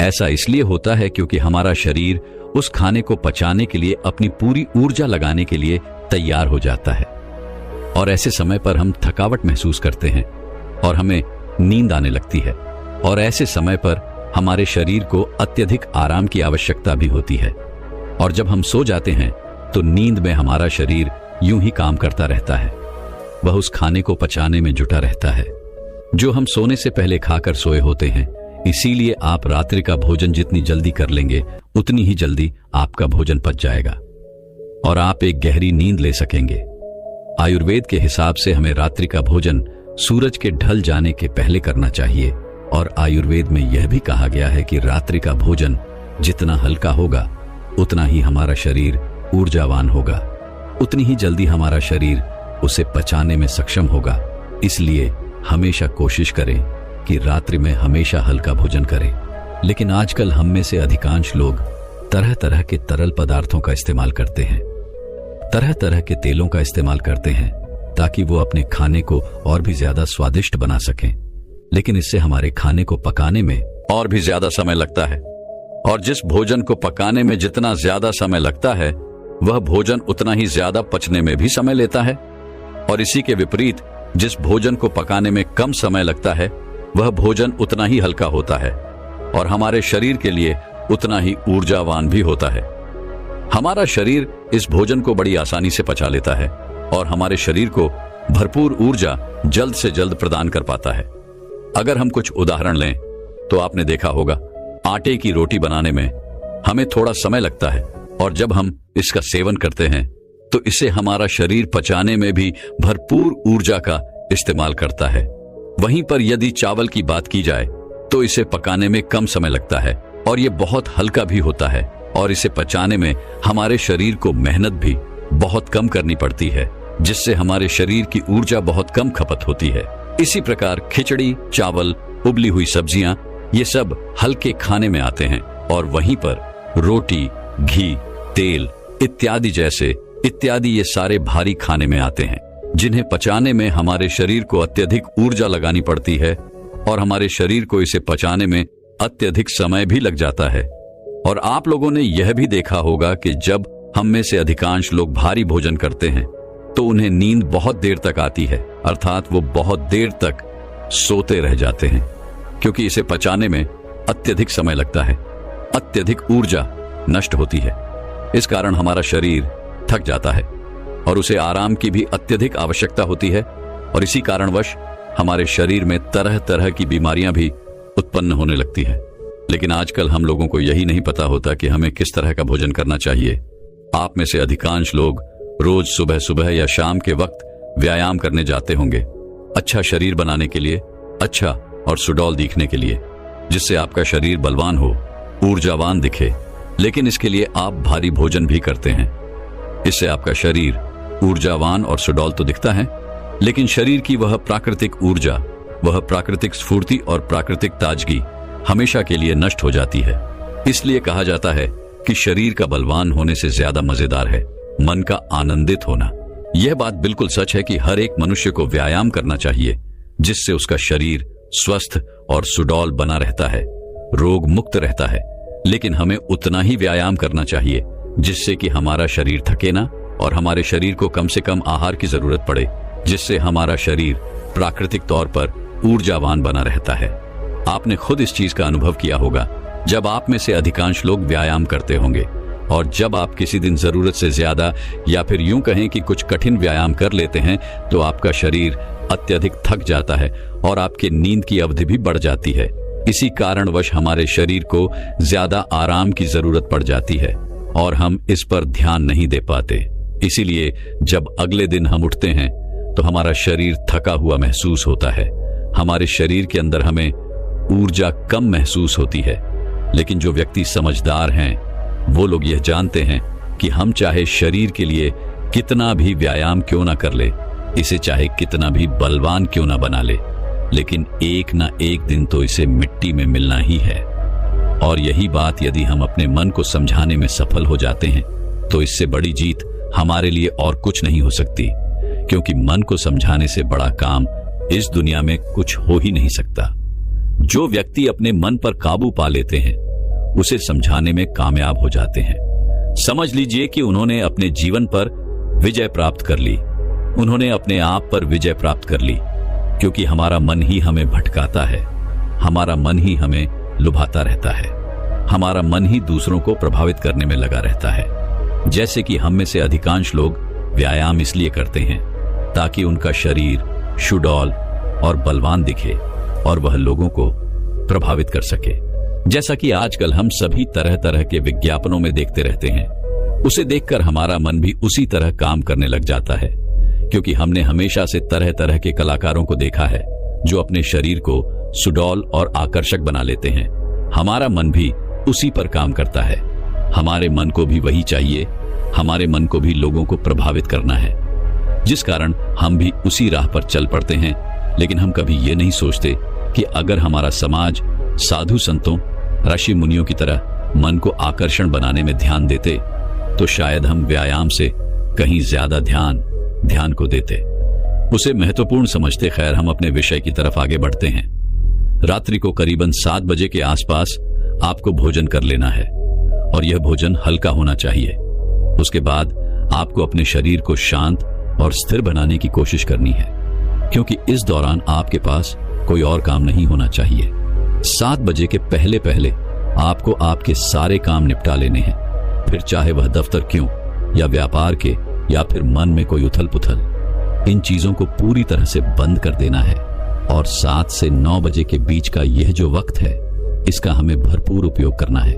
[SPEAKER 1] ऐसा इसलिए होता है क्योंकि हमारा शरीर उस खाने को पचाने के लिए अपनी पूरी ऊर्जा लगाने के लिए तैयार हो जाता है, और ऐसे समय पर हम थकावट महसूस करते हैं और हमें नींद आने लगती है। और ऐसे समय पर हमारे शरीर को अत्यधिक आराम की आवश्यकता भी होती है, और जब हम सो जाते हैं तो नींद में हमारा शरीर यूं ही काम करता रहता है। वह उस खाने को पचाने में जुटा रहता है जो हम सोने से पहले खाकर सोए होते हैं। इसीलिए आप रात्रि का भोजन जितनी जल्दी कर लेंगे उतनी ही जल्दी आपका भोजन पच जाएगा और आप एक गहरी नींद ले सकेंगे। आयुर्वेद के हिसाब से हमें रात्रि का भोजन सूरज के ढल जाने के पहले करना चाहिए, और आयुर्वेद में यह भी कहा गया है कि रात्रि का भोजन जितना हल्का होगा उतना ही हमारा शरीर ऊर्जावान होगा, उतनी ही जल्दी हमारा शरीर उसे पचाने में सक्षम होगा। इसलिए हमेशा कोशिश करें कि रात्रि में हमेशा हल्का भोजन करें। लेकिन आजकल हम में से अधिकांश लोग तरह तरह के तरल पदार्थों का इस्तेमाल करते हैं, तरह तरह के तेलों का इस्तेमाल करते हैं ताकि वो अपने खाने को और भी ज्यादा स्वादिष्ट बना सकें। लेकिन इससे हमारे खाने को पकाने में और भी ज्यादा समय लगता है, और जिस भोजन को पकाने में जितना ज्यादा समय लगता है वह भोजन उतना ही ज्यादा पचने में भी समय लेता है। और इसी के विपरीत जिस भोजन को पकाने में कम समय लगता है वह भोजन उतना ही हल्का होता है और हमारे शरीर के लिए उतना ही ऊर्जावान भी होता है। हमारा शरीर इस भोजन को बड़ी आसानी से पचा लेता है और हमारे शरीर को भरपूर ऊर्जा जल्द से जल्द प्रदान कर पाता है। अगर हम कुछ उदाहरण लें तो आपने देखा होगा, आटे की रोटी बनाने में हमें थोड़ा समय लगता है और जब हम इसका सेवन करते हैं तो इसे हमारा शरीर पचाने में भी भरपूर ऊर्जा का इस्तेमाल करता है। वहीं पर यदि चावल की बात की जाए तो इसे पकाने में कम समय लगता है और ये बहुत हल्का भी होता है और इसे पचाने में हमारे शरीर को मेहनत भी बहुत कम करनी पड़ती है, जिससे हमारे शरीर की ऊर्जा बहुत कम खपत होती है। इसी प्रकार खिचड़ी, चावल, उबली हुई सब्जियां, ये सब हल्के खाने में आते हैं और वहीं पर रोटी, घी, तेल इत्यादि ये सारे भारी खाने में आते हैं, जिन्हें पचाने में हमारे शरीर को अत्यधिक ऊर्जा लगानी पड़ती है और हमारे शरीर को इसे पचाने में अत्यधिक समय भी लग जाता है। और आप लोगों ने यह भी देखा होगा कि जब हम में से अधिकांश लोग भारी भोजन करते हैं तो उन्हें नींद बहुत देर तक आती है, अर्थात वो बहुत देर तक सोते रह जाते हैं, क्योंकि इसे पचाने में अत्यधिक समय लगता है, अत्यधिक ऊर्जा नष्ट होती है। इस कारण हमारा शरीर थक जाता है और उसे आराम की भी अत्यधिक आवश्यकता होती है और इसी कारणवश हमारे शरीर में तरह तरह की बीमारियां भी उत्पन्न होने लगती है। लेकिन आजकल हम लोगों को यही नहीं पता होता कि हमें किस तरह का भोजन करना चाहिए। आप में से अधिकांश लोग रोज सुबह सुबह या शाम के वक्त व्यायाम करने जाते होंगे, अच्छा शरीर बनाने के लिए, अच्छा और सुडौल दिखने के लिए, जिससे आपका शरीर बलवान हो, ऊर्जावान दिखे। लेकिन इसके लिए आप भारी भोजन भी करते हैं। इससे आपका शरीर ऊर्जावान और सुडौल तो दिखता है, लेकिन शरीर की वह प्राकृतिक ऊर्जा, वह प्राकृतिक स्फूर्ति और प्राकृतिक ताजगी हमेशा के लिए नष्ट हो जाती है। इसलिए कहा जाता है कि शरीर का बलवान होने से ज्यादा मजेदार है मन का आनंदित होना। यह बात बिल्कुल सच है कि हर एक मनुष्य को व्यायाम करना चाहिए, जिससे उसका शरीर स्वस्थ और सुडौल बना रहता है, रोग मुक्त रहता है। लेकिन हमें उतना ही व्यायाम करना चाहिए जिससे कि हमारा शरीर थके ना और हमारे शरीर को कम से कम आहार की जरूरत पड़े, जिससे हमारा शरीर प्राकृतिक तौर पर ऊर्जावान बना रहता है। आपने खुद इस चीज का अनुभव किया होगा जब आप में से अधिकांश लोग व्यायाम करते होंगे, और जब आप किसी दिन जरूरत से ज्यादा या फिर यूं कहें कि कुछ कठिन व्यायाम कर लेते हैं तो आपका शरीर अत्यधिक थक जाता है और आपके नींद की अवधि भी बढ़ जाती है। इसी कारणवश हमारे शरीर को ज्यादा आराम की जरूरत पड़ जाती है और हम इस पर ध्यान नहीं दे पाते। इसीलिए जब अगले दिन हम उठते हैं तो हमारा शरीर थका हुआ महसूस होता है, हमारे शरीर के अंदर हमें ऊर्जा कम महसूस होती है। लेकिन जो व्यक्ति समझदार हैं वो लोग यह जानते हैं कि हम चाहे शरीर के लिए कितना भी व्यायाम क्यों ना कर ले, इसे चाहे कितना भी बलवान क्यों ना बना ले, लेकिन एक ना एक दिन तो इसे मिट्टी में मिलना ही है। और यही बात यदि हम अपने मन को समझाने में सफल हो जाते हैं तो इससे बड़ी जीत हमारे लिए और कुछ नहीं हो सकती, क्योंकि मन को समझाने से बड़ा काम इस दुनिया में कुछ हो ही नहीं सकता। जो व्यक्ति अपने मन पर काबू पा लेते हैं उसे समझाने में कामयाब हो जाते हैं। समझ लीजिए कि उन्होंने अपने जीवन पर विजय प्राप्त कर ली, उन्होंने अपने आप पर विजय प्राप्त कर ली, क्योंकि हमारा मन ही हमें भटकाता है, हमारा मन ही हमें लुभाता रहता है, हमारा मन ही दूसरों को प्रभावित करने में लगा रहता है। जैसे कि हम में से अधिकांश लोग व्यायाम इसलिए करते हैं ताकि उनका शरीर सुडौल और बलवान दिखे और वह लोगों को प्रभावित कर सके। जैसा कि आजकल हम सभी तरह तरह के विज्ञापनों में देखते रहते हैं, उसे देखकर हमारा मन भी उसी तरह काम करने लग जाता है, क्योंकि हमने हमेशा से तरह तरह के कलाकारों को देखा है जो अपने शरीर को सुडौल और आकर्षक बना लेते हैं। हमारा मन भी उसी पर काम करता है, हमारे मन को भी वही चाहिए, हमारे मन को भी लोगों को प्रभावित करना है, जिस कारण हम भी उसी राह पर चल पड़ते हैं। लेकिन हम कभी ये नहीं सोचते कि अगर हमारा समाज साधु संतों, ऋषि मुनियों की तरह मन को आकर्षण बनाने में ध्यान देते तो शायद हम व्यायाम से कहीं ज्यादा ध्यान को देते। उसे महत्वपूर्ण समझते खैर हम अपने विषय की तरफ आगे बढ़ते हैं। रात्रि को करीबन 7 बजे के आसपास आपको भोजन कर लेना है और यह भोजन हल्का होना चाहिए। उसके बाद आपको अपने शरीर को शांत और स्थिर बनाने की कोशिश करनी है, क्योंकि इस दौरान आपके पास कोई और काम नहीं होना चाहिए। 7 बजे के पहले पहले आपको आपके सारे काम निपटा लेने हैं, फिर चाहे वह दफ्तर क्यों या व्यापार के या फिर मन में कोई उथल पुथल, इन चीजों को पूरी तरह से बंद कर देना है। और 7 से 9 बजे के बीच का यह जो वक्त है, इसका हमें भरपूर उपयोग करना है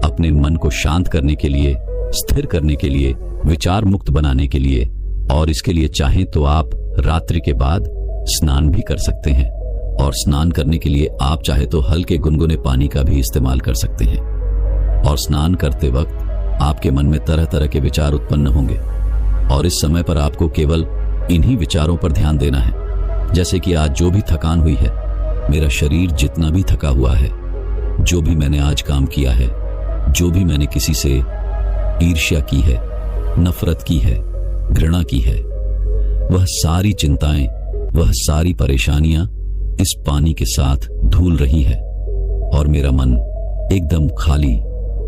[SPEAKER 1] अपने मन को शांत करने के लिए, स्थिर करने के लिए, विचार मुक्त बनाने के लिए। और इसके लिए चाहें तो आप रात्रि के बाद स्नान भी कर सकते हैं, और स्नान करने के लिए आप चाहे तो हल्के गुनगुने पानी का भी इस्तेमाल कर सकते हैं। और स्नान करते वक्त आपके मन में तरह तरह के विचार उत्पन्न होंगे, और इस समय पर आपको केवल इन्हीं विचारों पर ध्यान देना है। जैसे कि आज जो भी थकान हुई है, मेरा शरीर जितना भी थका हुआ है, जो भी मैंने आज काम किया है, जो भी मैंने किसी से ईर्ष्या की है, नफरत की है, घृणा की है, वह सारी चिंताएं, वह सारी परेशानियां इस पानी के साथ धुल रही है, और मेरा मन एकदम खाली,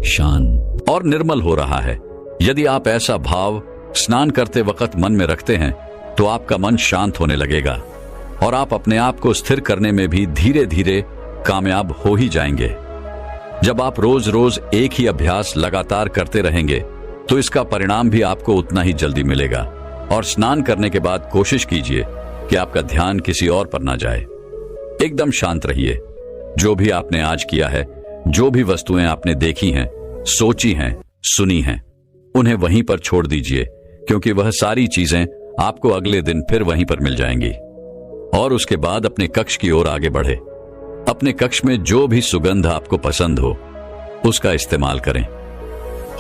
[SPEAKER 1] शांत और निर्मल हो रहा है। यदि आप ऐसा भाव स्नान करते वक्त मन में रखते हैं तो आपका मन शांत होने लगेगा और आप अपने आप को स्थिर करने में भी धीरे धीरे कामयाब हो ही जाएंगे। जब आप रोज रोज एक ही अभ्यास लगातार करते रहेंगे तो इसका परिणाम भी आपको उतना ही जल्दी मिलेगा। और स्नान करने के बाद कोशिश कीजिए कि आपका ध्यान किसी और पर ना जाए। एकदम शांत रहिए। जो भी आपने आज किया है, जो भी वस्तुएं आपने देखी हैं, सोची हैं, सुनी हैं, उन्हें वहीं पर छोड़ दीजिए, क्योंकि वह सारी चीजें आपको अगले दिन फिर वहीं पर मिल जाएंगी। और उसके बाद अपने कक्ष की ओर आगे बढ़े। अपने कक्ष में जो भी सुगंध आपको पसंद हो उसका इस्तेमाल करें।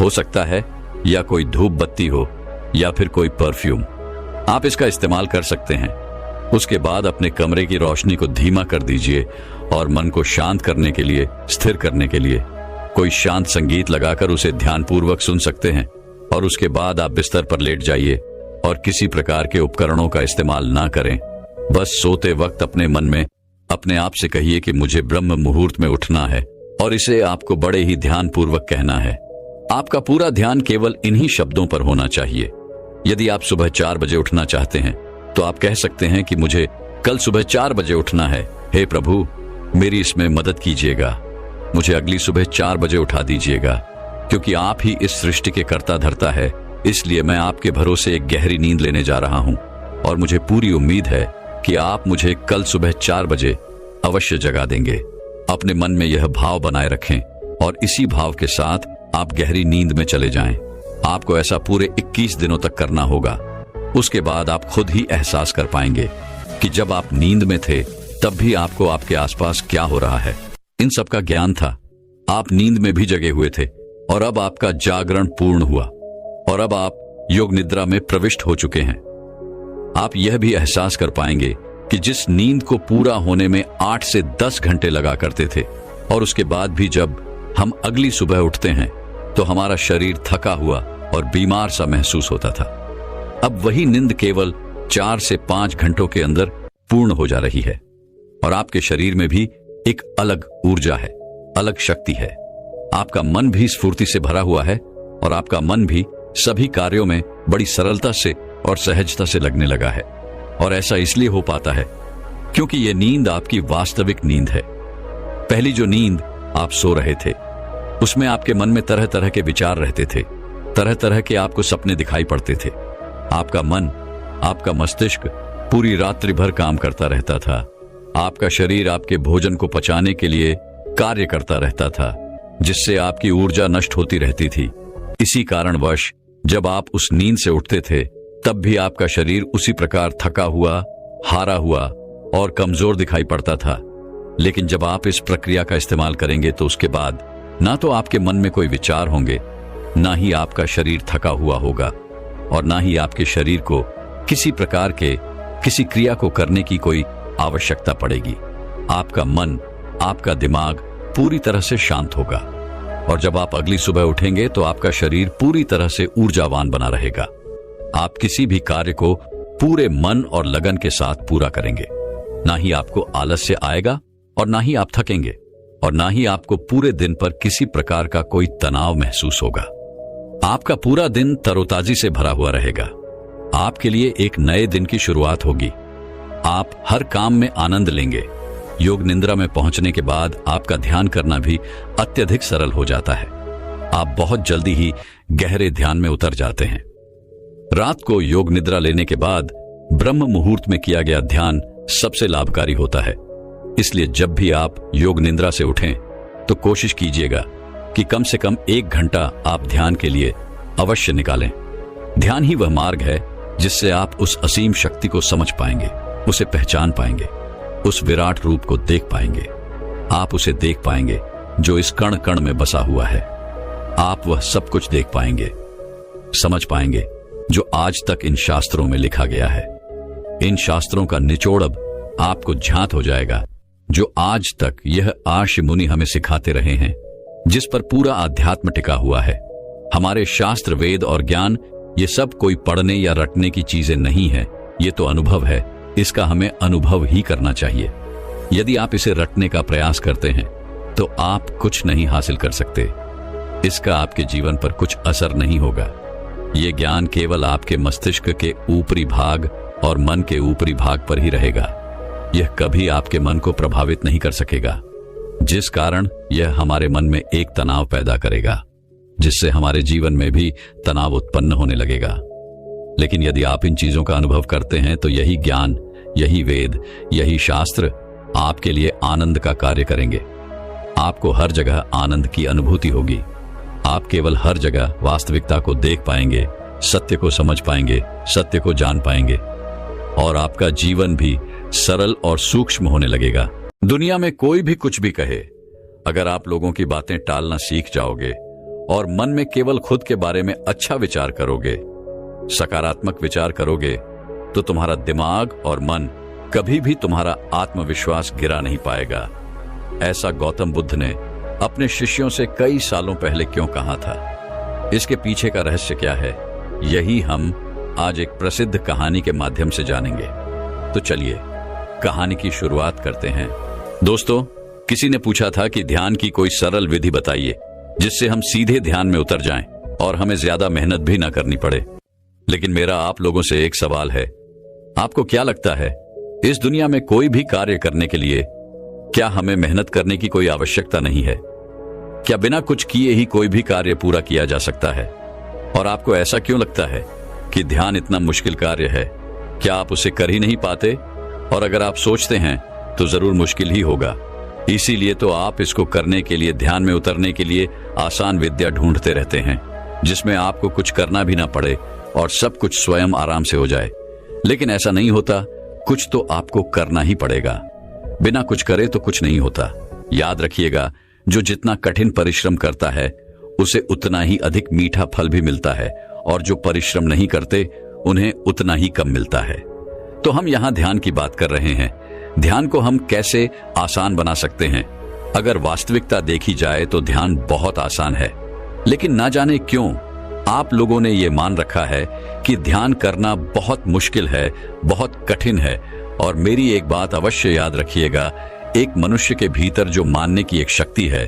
[SPEAKER 1] हो सकता है या कोई धूप बत्ती हो या फिर कोई परफ्यूम, आप इसका इस्तेमाल कर सकते हैं। उसके बाद अपने कमरे की रोशनी को धीमा कर दीजिए और मन को शांत करने के लिए, स्थिर करने के लिए कोई शांत संगीत लगाकर उसे ध्यानपूर्वक सुन सकते हैं। और उसके बाद आप बिस्तर पर लेट जाइए और किसी प्रकार के उपकरणों का इस्तेमाल ना करें। बस सोते वक्त अपने मन में अपने आप से कहिए कि मुझे ब्रह्म मुहूर्त में उठना है, और इसे आपको बड़े ही ध्यानपूर्वक कहना है। आपका पूरा ध्यान केवल इन्हीं शब्दों पर होना चाहिए। यदि आप सुबह 4 बजे उठना चाहते हैं तो आप कह सकते हैं कि मुझे कल सुबह 4 बजे उठना है। हे प्रभु, मेरी इसमें मदद कीजिएगा, मुझे अगली सुबह 4 बजे उठा दीजिएगा, क्योंकि आप ही इस सृष्टि के कर्ता धर्ता है। इसलिए मैं आपके भरोसे एक गहरी नींद लेने जा रहा हूं, और मुझे पूरी उम्मीद है कि आप मुझे कल सुबह 4 बजे अवश्य जगा देंगे। अपने मन में यह भाव बनाए रखें और इसी भाव के साथ आप गहरी नींद में चले जाएं। आपको ऐसा पूरे 21 दिनों तक करना होगा। उसके बाद आप खुद ही एहसास कर पाएंगे कि जब आप नींद में थे तब भी आपको आपके आसपास क्या हो रहा है। इन सब का ज्ञान था। आप नींद में भी जगे हुए थे, और अब आपका जागरण पूर्ण हुआ, और अब आप योग निद्रा में प्रविष्ट हो चुके हैं। आप यह भी एहसास कर पाएंगे कि जिस नींद को पूरा होने में 8 से 10 घंटे लगा करते थे, और उसके बाद भी जब हम अगली सुबह उठते हैं तो हमारा शरीर थका हुआ और बीमार सा महसूस होता था, अब वही नींद केवल 4 से 5 घंटों के अंदर पूर्ण हो जा रही है। और आपके शरीर में भी एक अलग ऊर्जा है, अलग शक्ति है। आपका मन भी स्फूर्ति से भरा हुआ है, और आपका मन भी सभी कार्यों में बड़ी सरलता से और सहजता से लगने लगा है। और ऐसा इसलिए हो पाता है क्योंकि यह नींद आपकी वास्तविक नींद है। पहली जो नींद आप सो रहे थे, उसमें आपके मन में तरह तरह के विचार रहते थे, तरह तरह के आपको सपने दिखाई पड़ते थे। आपका मन, आपका मस्तिष्क पूरी रात्रि भर काम करता रहता था। आपका शरीर आपके भोजन को पचाने के लिए कार्य करता रहता था, जिससे आपकी ऊर्जा नष्ट होती रहती थी। इसी कारणवश जब आप उस नींद से उठते थे तब भी आपका शरीर उसी प्रकार थका हुआ, हारा हुआ और कमजोर दिखाई पड़ता था। लेकिन जब आप इस प्रक्रिया का इस्तेमाल करेंगे तो उसके बाद ना तो आपके मन में कोई विचार होंगे, ना ही आपका शरीर थका हुआ होगा, और ना ही आपके शरीर को किसी प्रकार के किसी क्रिया को करने की कोई आवश्यकता पड़ेगी। आपका मन, आपका दिमाग पूरी तरह से शांत होगा, और जब आप अगली सुबह उठेंगे तो आपका शरीर पूरी तरह से ऊर्जावान बना रहेगा। आप किसी भी कार्य को पूरे मन और लगन के साथ पूरा करेंगे। ना ही आपको आलस्य आएगा और ना ही आप थकेंगे और ना ही आपको पूरे दिन पर किसी प्रकार का कोई तनाव महसूस होगा। आपका पूरा दिन तरोताजी से भरा हुआ रहेगा। आपके लिए एक नए दिन की शुरुआत होगी। आप हर काम में आनंद लेंगे। योग निद्रा में पहुंचने के बाद आपका ध्यान करना भी अत्यधिक सरल हो जाता है। आप बहुत जल्दी ही गहरे ध्यान में उतर जाते हैं। रात को योग निद्रा लेने के बाद ब्रह्म मुहूर्त में किया गया ध्यान सबसे लाभकारी होता है। इसलिए जब भी आप योग निद्रा से उठें तो कोशिश कीजिएगा कि कम से कम 1 घंटा आप ध्यान के लिए अवश्य निकालें। ध्यान ही वह मार्ग है जिससे आप उस असीम शक्ति को समझ पाएंगे, उसे पहचान पाएंगे, उस विराट रूप को देख पाएंगे। आप उसे देख पाएंगे जो इस कण कण में बसा हुआ है। आप वह सब कुछ देख पाएंगे, समझ पाएंगे जो आज तक इन शास्त्रों में लिखा गया है। इन शास्त्रों का निचोड़ अब आपको ज्ञात हो जाएगा, जो आज तक यह आर्ष मुनि हमें सिखाते रहे हैं, जिस पर पूरा आध्यात्म टिका हुआ है। हमारे शास्त्र, वेद और ज्ञान ये सब कोई पढ़ने या रटने की चीजें नहीं है। ये तो अनुभव है। इसका हमें अनुभव ही करना चाहिए। यदि आप इसे रटने का प्रयास करते हैं तो आप कुछ नहीं हासिल कर सकते। इसका आपके जीवन पर कुछ असर नहीं होगा। ये ज्ञान केवल आपके मस्तिष्क के ऊपरी भाग और मन के ऊपरी भाग पर ही रहेगा। यह कभी आपके मन को प्रभावित नहीं कर सकेगा, जिस कारण यह हमारे मन में एक तनाव पैदा करेगा, जिससे हमारे जीवन में भी तनाव उत्पन्न होने लगेगा। लेकिन यदि आप इन चीजों का अनुभव करते हैं तो यही ज्ञान, यही वेद, यही शास्त्र आपके लिए आनंद का कार्य करेंगे। आपको हर जगह आनंद की अनुभूति होगी। आप केवल हर जगह वास्तविकता को देख पाएंगे, सत्य को समझ पाएंगे, सत्य को जान पाएंगे और आपका जीवन भी सरल और सूक्ष्म होने लगेगा। दुनिया में कोई भी कुछ भी कहे, अगर आप लोगों की बातें टालना सीख जाओगे और मन में केवल खुद के बारे में अच्छा विचार करोगे, सकारात्मक विचार करोगे, तो तुम्हारा दिमाग और मन कभी भी तुम्हारा आत्मविश्वास गिरा नहीं पाएगा। ऐसा गौतम बुद्ध ने अपने शिष्यों से कई सालों पहले क्यों कहा था? इसके पीछे का रहस्य क्या है? यही हम आज एक प्रसिद्ध कहानी के माध्यम से जानेंगे। तो चलिए कहानी की शुरुआत करते हैं। दोस्तों, किसी ने पूछा था कि ध्यान की कोई सरल विधि बताइए जिससे हम सीधे ध्यान में उतर जाएं और हमें ज्यादा मेहनत भी ना करनी पड़े। लेकिन मेरा आप लोगों से एक सवाल है, आपको क्या लगता है इस दुनिया में कोई भी कार्य करने के लिए क्या हमें मेहनत करने की कोई आवश्यकता नहीं है? क्या बिना कुछ किए ही कोई भी कार्य पूरा किया जा सकता है? और आपको ऐसा क्यों लगता है कि ध्यान इतना मुश्किल कार्य है? क्या आप उसे कर ही नहीं पाते? और अगर आप सोचते हैं तो जरूर मुश्किल ही होगा। इसीलिए तो आप इसको करने के लिए, ध्यान में उतरने के लिए आसान विद्या ढूंढते रहते हैं, जिसमें आपको कुछ करना भी ना पड़े और सब कुछ स्वयं आराम से हो जाए। लेकिन ऐसा नहीं होता। कुछ तो आपको करना ही पड़ेगा। बिना कुछ करे तो कुछ नहीं होता। याद रखिएगा, जो जितना कठिन परिश्रम करता है उसे उतना ही अधिक मीठा फल भी मिलता है, और जो परिश्रम नहीं करते उन्हें उतना ही कम मिलता है। तो हम यहाँ ध्यान की बात कर रहे हैं। ध्यान को हम कैसे आसान बना सकते हैं? अगर वास्तविकता देखी जाए तो ध्यान बहुत आसान है, लेकिन ना जाने क्यों आप लोगों ने ये मान रखा है कि ध्यान करना बहुत मुश्किल है, बहुत कठिन है। और मेरी एक बात अवश्य याद रखिएगा, एक मनुष्य के भीतर जो मानने की एक शक्ति है,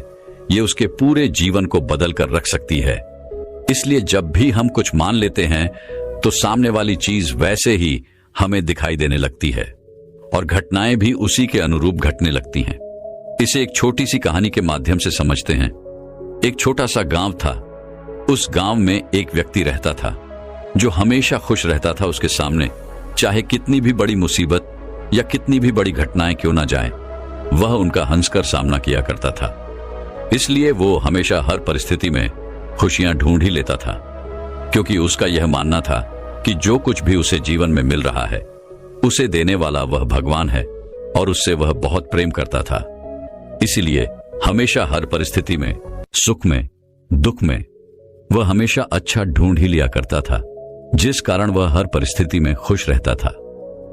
[SPEAKER 1] ये उसके पूरे जीवन को बदल कर रख सकती है। इसलिए जब भी हम कुछ मान लेते हैं तो सामने वाली चीज वैसे ही हमें दिखाई देने लगती है और घटनाएं भी उसी के अनुरूप घटने लगती हैं। इसे एक छोटी सी कहानी के माध्यम से समझते हैं। एक छोटा सा गांव था। उस गांव में एक व्यक्ति रहता था जो हमेशा खुश रहता था। उसके सामने चाहे कितनी भी बड़ी मुसीबत या कितनी भी बड़ी घटनाएं क्यों ना जाएं, वह उनका हंसकर सामना किया करता था। इसलिए वो हमेशा हर परिस्थिति में खुशियां ढूंढ ही लेता था, क्योंकि उसका यह मानना था कि जो कुछ भी उसे जीवन में मिल रहा है उसे देने वाला वह भगवान है और उससे वह बहुत प्रेम करता था। इसीलिए हमेशा हर परिस्थिति में, सुख में, दुख में वह हमेशा अच्छा ढूंढ ही लिया करता था, जिस कारण वह हर परिस्थिति में खुश रहता था,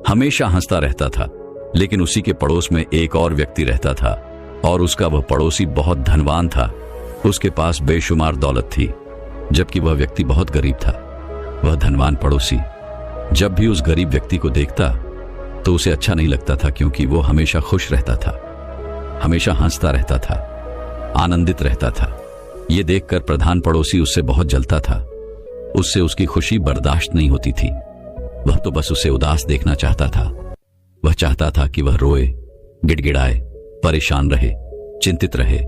[SPEAKER 1] हमेशा हंसता रहता था। लेकिन उसी के पड़ोस में एक और व्यक्ति रहता था और उसका वह पड़ोसी बहुत धनवान था। उसके पास बेशुमार दौलत थी, जबकि वह व्यक्ति बहुत गरीब था। वह धनवान पड़ोसी जब भी उस गरीब व्यक्ति को देखता तो उसे अच्छा नहीं लगता था, क्योंकि वो हमेशा खुश रहता था, हमेशा हंसता रहता था, आनंदित रहता था। ये देखकर प्रधान पड़ोसी उससे बहुत जलता था। उससे उसकी खुशी बर्दाश्त नहीं होती थी। वह तो बस उसे उदास देखना चाहता था। वह चाहता था कि वह रोए, गिड़गिड़ाए, परेशान रहे, चिंतित रहे,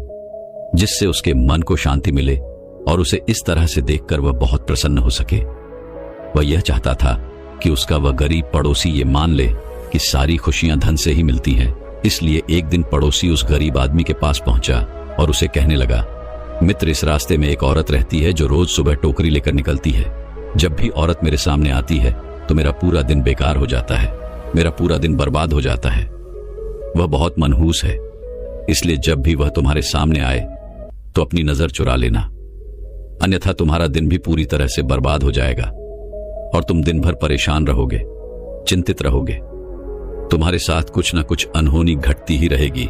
[SPEAKER 1] जिससे उसके मन को शांति मिले और उसे इस तरह से देखकर वह बहुत प्रसन्न हो सके। वह यह चाहता था कि उसका वह गरीब पड़ोसी ये मान ले कि सारी खुशियां धन से ही मिलती हैं। इसलिए एक दिन पड़ोसी उस गरीब आदमी के पास पहुंचा और उसे कहने लगा, मित्र, इस रास्ते में एक औरत रहती है जो रोज सुबह टोकरी लेकर निकलती है। जब भी औरत मेरे सामने आती है तो मेरा पूरा दिन बेकार हो जाता है, मेरा पूरा दिन बर्बाद हो जाता है। वह बहुत मनहूस है, इसलिए जब भी वह तुम्हारे सामने आए तो अपनी नजर चुरा लेना, अन्यथा तुम्हारा दिन भी पूरी तरह से बर्बाद हो जाएगा और तुम दिन भर परेशान रहोगे, चिंतित रहोगे। तुम्हारे साथ कुछ ना कुछ अनहोनी घटती ही रहेगी।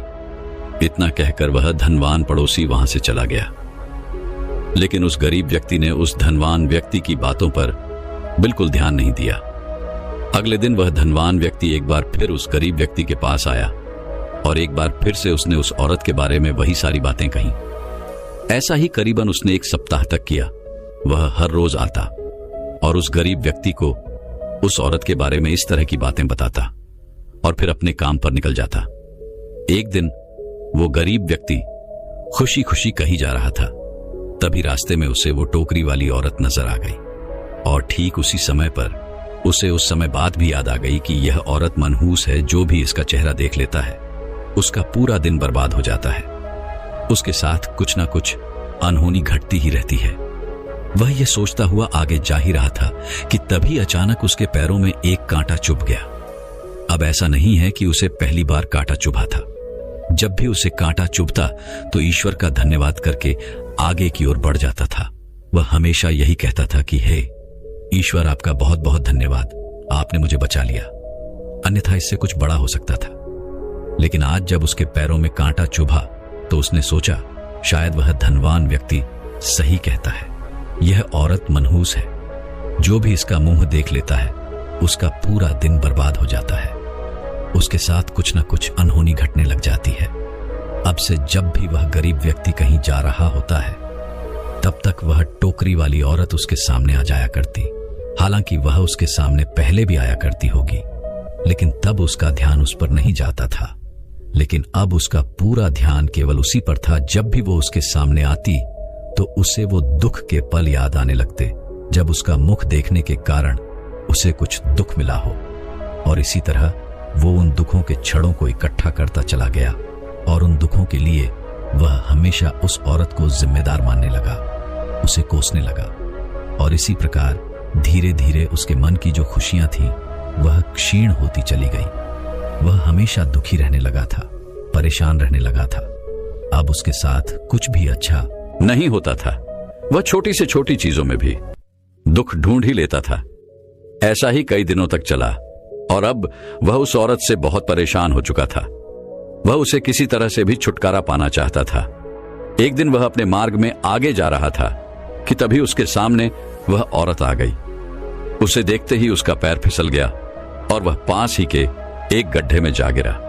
[SPEAKER 1] इतना कहकर वह धनवान पड़ोसी वहां से चला गया। लेकिन उस गरीब व्यक्ति ने उस धनवान व्यक्ति की बातों पर बिल्कुल ध्यान नहीं दिया। अगले दिन वह धनवान व्यक्ति एक बार फिर उस गरीब व्यक्ति के पास आया और एक बार फिर से उसने उस औरत के बारे में वही सारी बातें कही। ऐसा ही करीबन उसने 1 सप्ताह तक किया। वह हर रोज आता और उस गरीब व्यक्ति को उस औरत के बारे में इस तरह की बातें बताता और फिर अपने काम पर निकल जाता। एक दिन वो गरीब व्यक्ति खुशी खुशी कहीं जा रहा था। तभी रास्ते में उसे वो टोकरी वाली औरत नजर आ गई और ठीक उसी समय पर उसे उस समय बात भी याद आ गई कि यह औरत मनहूस है। जो भी इसका चेहरा देख लेता है उसका पूरा दिन बर्बाद हो जाता है। उसके साथ कुछ ना कुछ अनहोनी घटती ही रहती है। वह यह सोचता हुआ आगे जा ही रहा था कि तभी अचानक उसके पैरों में एक कांटा चुभ गया। अब ऐसा नहीं है कि उसे पहली बार कांटा चुभा था। जब भी उसे कांटा चुभता तो ईश्वर का धन्यवाद करके आगे की ओर बढ़ जाता था। वह हमेशा यही कहता था कि हे ईश्वर, आपका बहुत बहुत धन्यवाद, आपने मुझे बचा लिया, अन्यथा इससे कुछ बड़ा हो सकता था। लेकिन आज जब उसके पैरों में कांटा चुभा तो उसने सोचा शायद वह धनवान व्यक्ति सही कहता है। यह औरत मनहूस है, जो भी इसका मुंह देख लेता है उसका पूरा दिन बर्बाद हो जाता है। उसके साथ कुछ ना कुछ अनहोनी घटने लग जाती है। अब से जब भी वह गरीब व्यक्ति कहीं जा रहा होता है तब तक वह टोकरी वाली औरत उसके सामने आ जाया करती। हालांकि वह उसके सामने पहले भी आया करती होगी, लेकिन तब उसका ध्यान उस पर नहीं जाता था। लेकिन अब उसका पूरा ध्यान केवल उसी पर था। जब भी वो उसके सामने आती तो उसे वो दुख के पल याद आने लगते, जब उसका मुख देखने के कारण उसे कुछ दुख मिला हो। और इसी तरह वो उन दुखों के छड़ों को इकट्ठा करता चला गया और उन दुखों के लिए वह हमेशा उस औरत को जिम्मेदार मानने लगा, उसे कोसने लगा। और इसी प्रकार धीरे धीरे उसके मन की जो खुशियां थी वह क्षीण होती चली गई। वह हमेशा दुखी रहने लगा था, परेशान रहने लगा था। अब उसके साथ कुछ भी अच्छा नहीं होता था। वह छोटी से छोटी चीजों में भी दुख ढूंढ ही लेता था। ऐसा ही कई दिनों तक चला और अब वह उस औरत से बहुत परेशान हो चुका था। वह उसे किसी तरह से भी छुटकारा पाना चाहता था। एक दिन वह अपने मार्ग में आगे जा रहा था कि तभी उसके सामने वह औरत आ गई। उसे देखते ही उसका पैर फिसल गया और वह पास ही के एक गड्ढे में जा गिरा।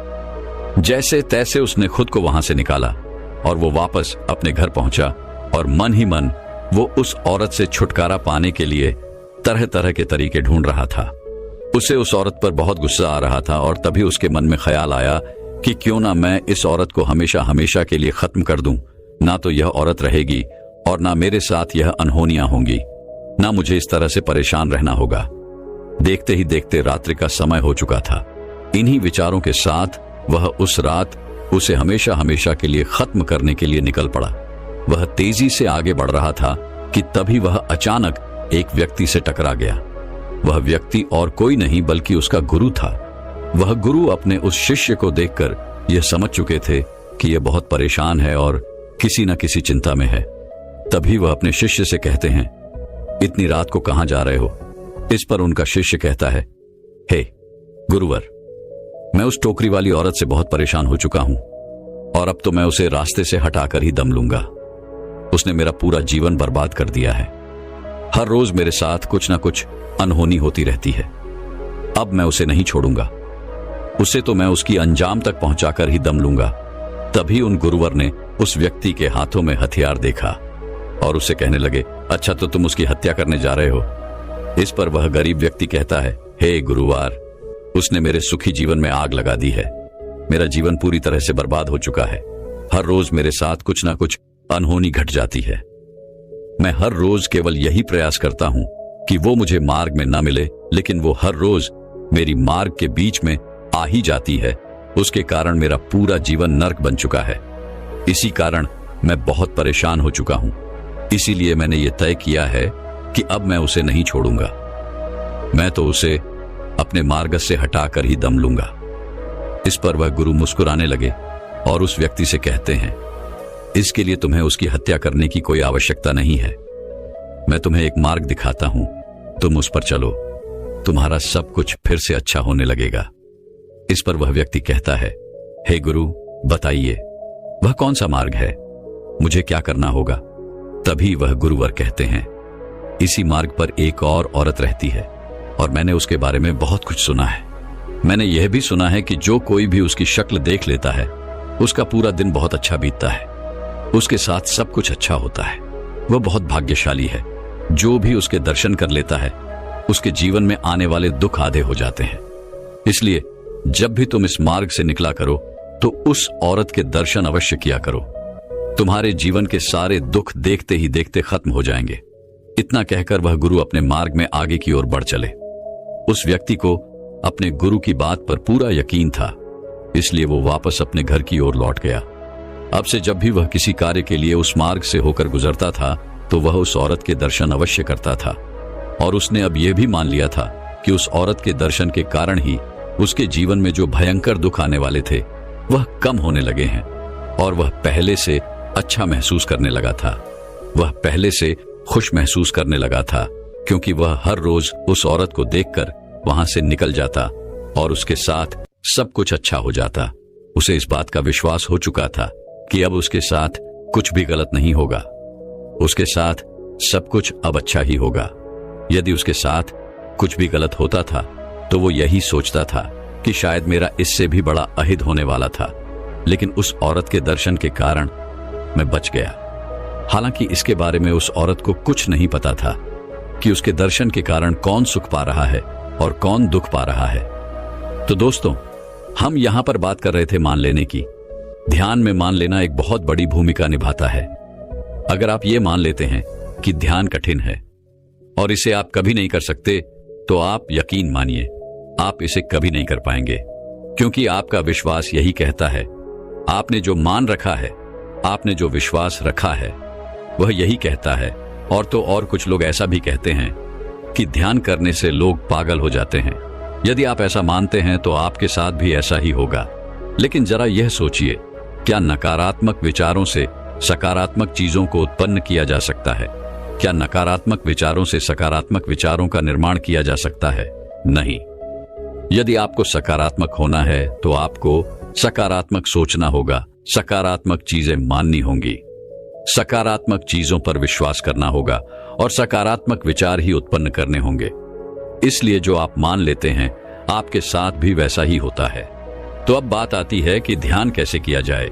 [SPEAKER 1] जैसे तैसे उसने खुद को वहां से निकाला और वो वापस अपने घर पहुंचा और मन ही मन वो उस औरत से छुटकारा पाने के लिए तरह तरह के तरीके ढूंढ रहा था। उसे उस औरत पर बहुत गुस्सा आ रहा था और तभी उसके मन में ख्याल आया कि क्यों ना मैं इस औरत को हमेशा हमेशा के लिए खत्म कर दूं। ना तो यह औरत रहेगी और ना मेरे साथ यह अनहोनियां होंगी, ना मुझे इस तरह से परेशान रहना होगा। देखते ही देखते रात्रि का समय हो चुका था। इन्हीं विचारों के साथ वह उस रात उसे हमेशा हमेशा के लिए खत्म करने के लिए निकल पड़ा। वह तेजी से आगे बढ़ रहा था कि तभी वह अचानक एक व्यक्ति से टकरा गया। वह व्यक्ति और कोई नहीं बल्कि उसका गुरु था। वह गुरु अपने उस शिष्य को देखकर यह समझ चुके थे कि यह बहुत परेशान है और किसी न किसी चिंता में है। तभी वह अपने शिष्य से कहते हैं, इतनी रात को कहां जा रहे हो? इस पर उनका शिष्य कहता है, हे गुरुवर, मैं उस टोकरी वाली औरत से बहुत परेशान हो चुका हूं और अब तो मैं उसे रास्ते से हटाकर ही दम लूंगा। उसने मेरा पूरा जीवन बर्बाद कर दिया है। हर रोज मेरे साथ कुछ ना कुछ अनहोनी होती रहती है। अब मैं उसे नहीं छोड़ूंगा, उसे तो मैं उसकी अंजाम तक पहुंचाकर ही दम लूंगा। तभी उन गुरुवर ने उस व्यक्ति के हाथों में हथियार देखा और उसे कहने लगे, अच्छा तो तुम उसकी हत्या करने जा रहे हो। इस पर वह गरीब व्यक्ति कहता है, हे गुरुवार, उसने मेरे सुखी जीवन में आग लगा दी है। मेरा जीवन पूरी तरह से बर्बाद हो चुका है। हर रोज मेरे साथ कुछ ना कुछ अनहोनी घट जाती है। मैं हर रोज केवल यही प्रयास करता हूं कि वो मुझे मार्ग में न मिले, लेकिन वो हर रोज मेरी मार्ग के बीच में आ ही जाती है। उसके कारण मेरा पूरा जीवन नर्क बन चुका है। इसी कारण मैं बहुत परेशान हो चुका हूं। इसीलिए मैंने ये तय किया है कि अब मैं उसे नहीं छोड़ूंगा। मैं तो उसे अपने मार्ग से हटाकर ही दम लूंगा। इस पर वह गुरु मुस्कुराने लगे और उस व्यक्ति से कहते हैं, इसके लिए तुम्हें उसकी हत्या करने की कोई आवश्यकता नहीं है। मैं तुम्हें एक मार्ग दिखाता हूं, तुम उस पर चलो, तुम्हारा सब कुछ फिर से अच्छा होने लगेगा। इस पर वह व्यक्ति कहता है, हे गुरु बताइए, वह कौन सा मार्ग है, मुझे क्या करना होगा। तभी वह गुरुवर कहते हैं, इसी मार्ग पर एक और औरत रहती है और मैंने उसके बारे में बहुत कुछ सुना है। मैंने यह भी सुना है कि जो कोई भी उसकी शक्ल देख लेता है उसका पूरा दिन बहुत अच्छा बीतता है, उसके साथ सब कुछ अच्छा होता है। वह बहुत भाग्यशाली है। जो भी उसके दर्शन कर लेता है उसके जीवन में आने वाले दुख आधे हो जाते हैं। इसलिए जब भी तुम इस मार्ग से निकला करो तो उस औरत के दर्शन अवश्य किया करो। तुम्हारे जीवन के सारे दुख देखते ही देखते खत्म हो जाएंगे। इतना कहकर वह गुरु अपने मार्ग में आगे की ओर बढ़ चले। उस व्यक्ति को अपने गुरु की बात पर पूरा यकीन था, इसलिए वो वापस अपने घर की ओर लौट गया। अब से जब भी वह किसी कार्य के लिए उस मार्ग से होकर गुजरता था तो वह उस औरत के दर्शन अवश्य करता था। और उसने अब यह भी मान लिया था कि उस औरत के दर्शन के कारण ही उसके जीवन में जो भयंकर दुख आने वाले थे वह कम होने लगे हैं और वह पहले से अच्छा महसूस करने लगा था। वह पहले से खुश महसूस करने लगा था, क्योंकि वह हर रोज उस औरत को देखकर वहां से निकल जाता और उसके साथ सब कुछ अच्छा हो जाता। उसे इस बात का विश्वास हो चुका था कि अब उसके साथ कुछ भी गलत नहीं होगा, उसके साथ सब कुछ अब अच्छा ही होगा। यदि उसके साथ कुछ भी गलत होता था तो वो यही सोचता था कि शायद मेरा इससे भी बड़ा अहित होने वाला था, लेकिन उस औरत के दर्शन के कारण मैं बच गया। हालांकि इसके बारे में उस औरत को कुछ नहीं पता था कि उसके दर्शन के कारण कौन सुख पा रहा है और कौन दुख पा रहा है। तो दोस्तों, हम यहां पर बात कर रहे थे मान लेने की। ध्यान में मान लेना एक बहुत बड़ी भूमिका निभाता है। अगर आप ये मान लेते हैं कि ध्यान कठिन है और इसे आप कभी नहीं कर सकते, तो आप यकीन मानिए आप इसे कभी नहीं कर पाएंगे, क्योंकि आपका विश्वास यही कहता है। आपने जो मान रखा है, आपने जो विश्वास रखा है, वह यही कहता है। और तो और कुछ लोग ऐसा भी कहते हैं कि ध्यान करने से लोग पागल हो जाते हैं। यदि आप ऐसा मानते हैं तो आपके साथ भी ऐसा ही होगा। लेकिन जरा यह सोचिए, क्या नकारात्मक विचारों से सकारात्मक चीजों को उत्पन्न किया जा सकता है? क्या नकारात्मक विचारों से सकारात्मक विचारों का निर्माण किया जा सकता है? नहीं। यदि आपको सकारात्मक होना है तो आपको सकारात्मक सोचना होगा, सकारात्मक चीजें माननी होंगी, सकारात्मक चीजों पर विश्वास करना होगा और सकारात्मक विचार ही उत्पन्न करने होंगे। इसलिए जो आप मान लेते हैं आपके साथ भी वैसा ही होता है। तो अब बात आती है कि ध्यान कैसे किया जाए।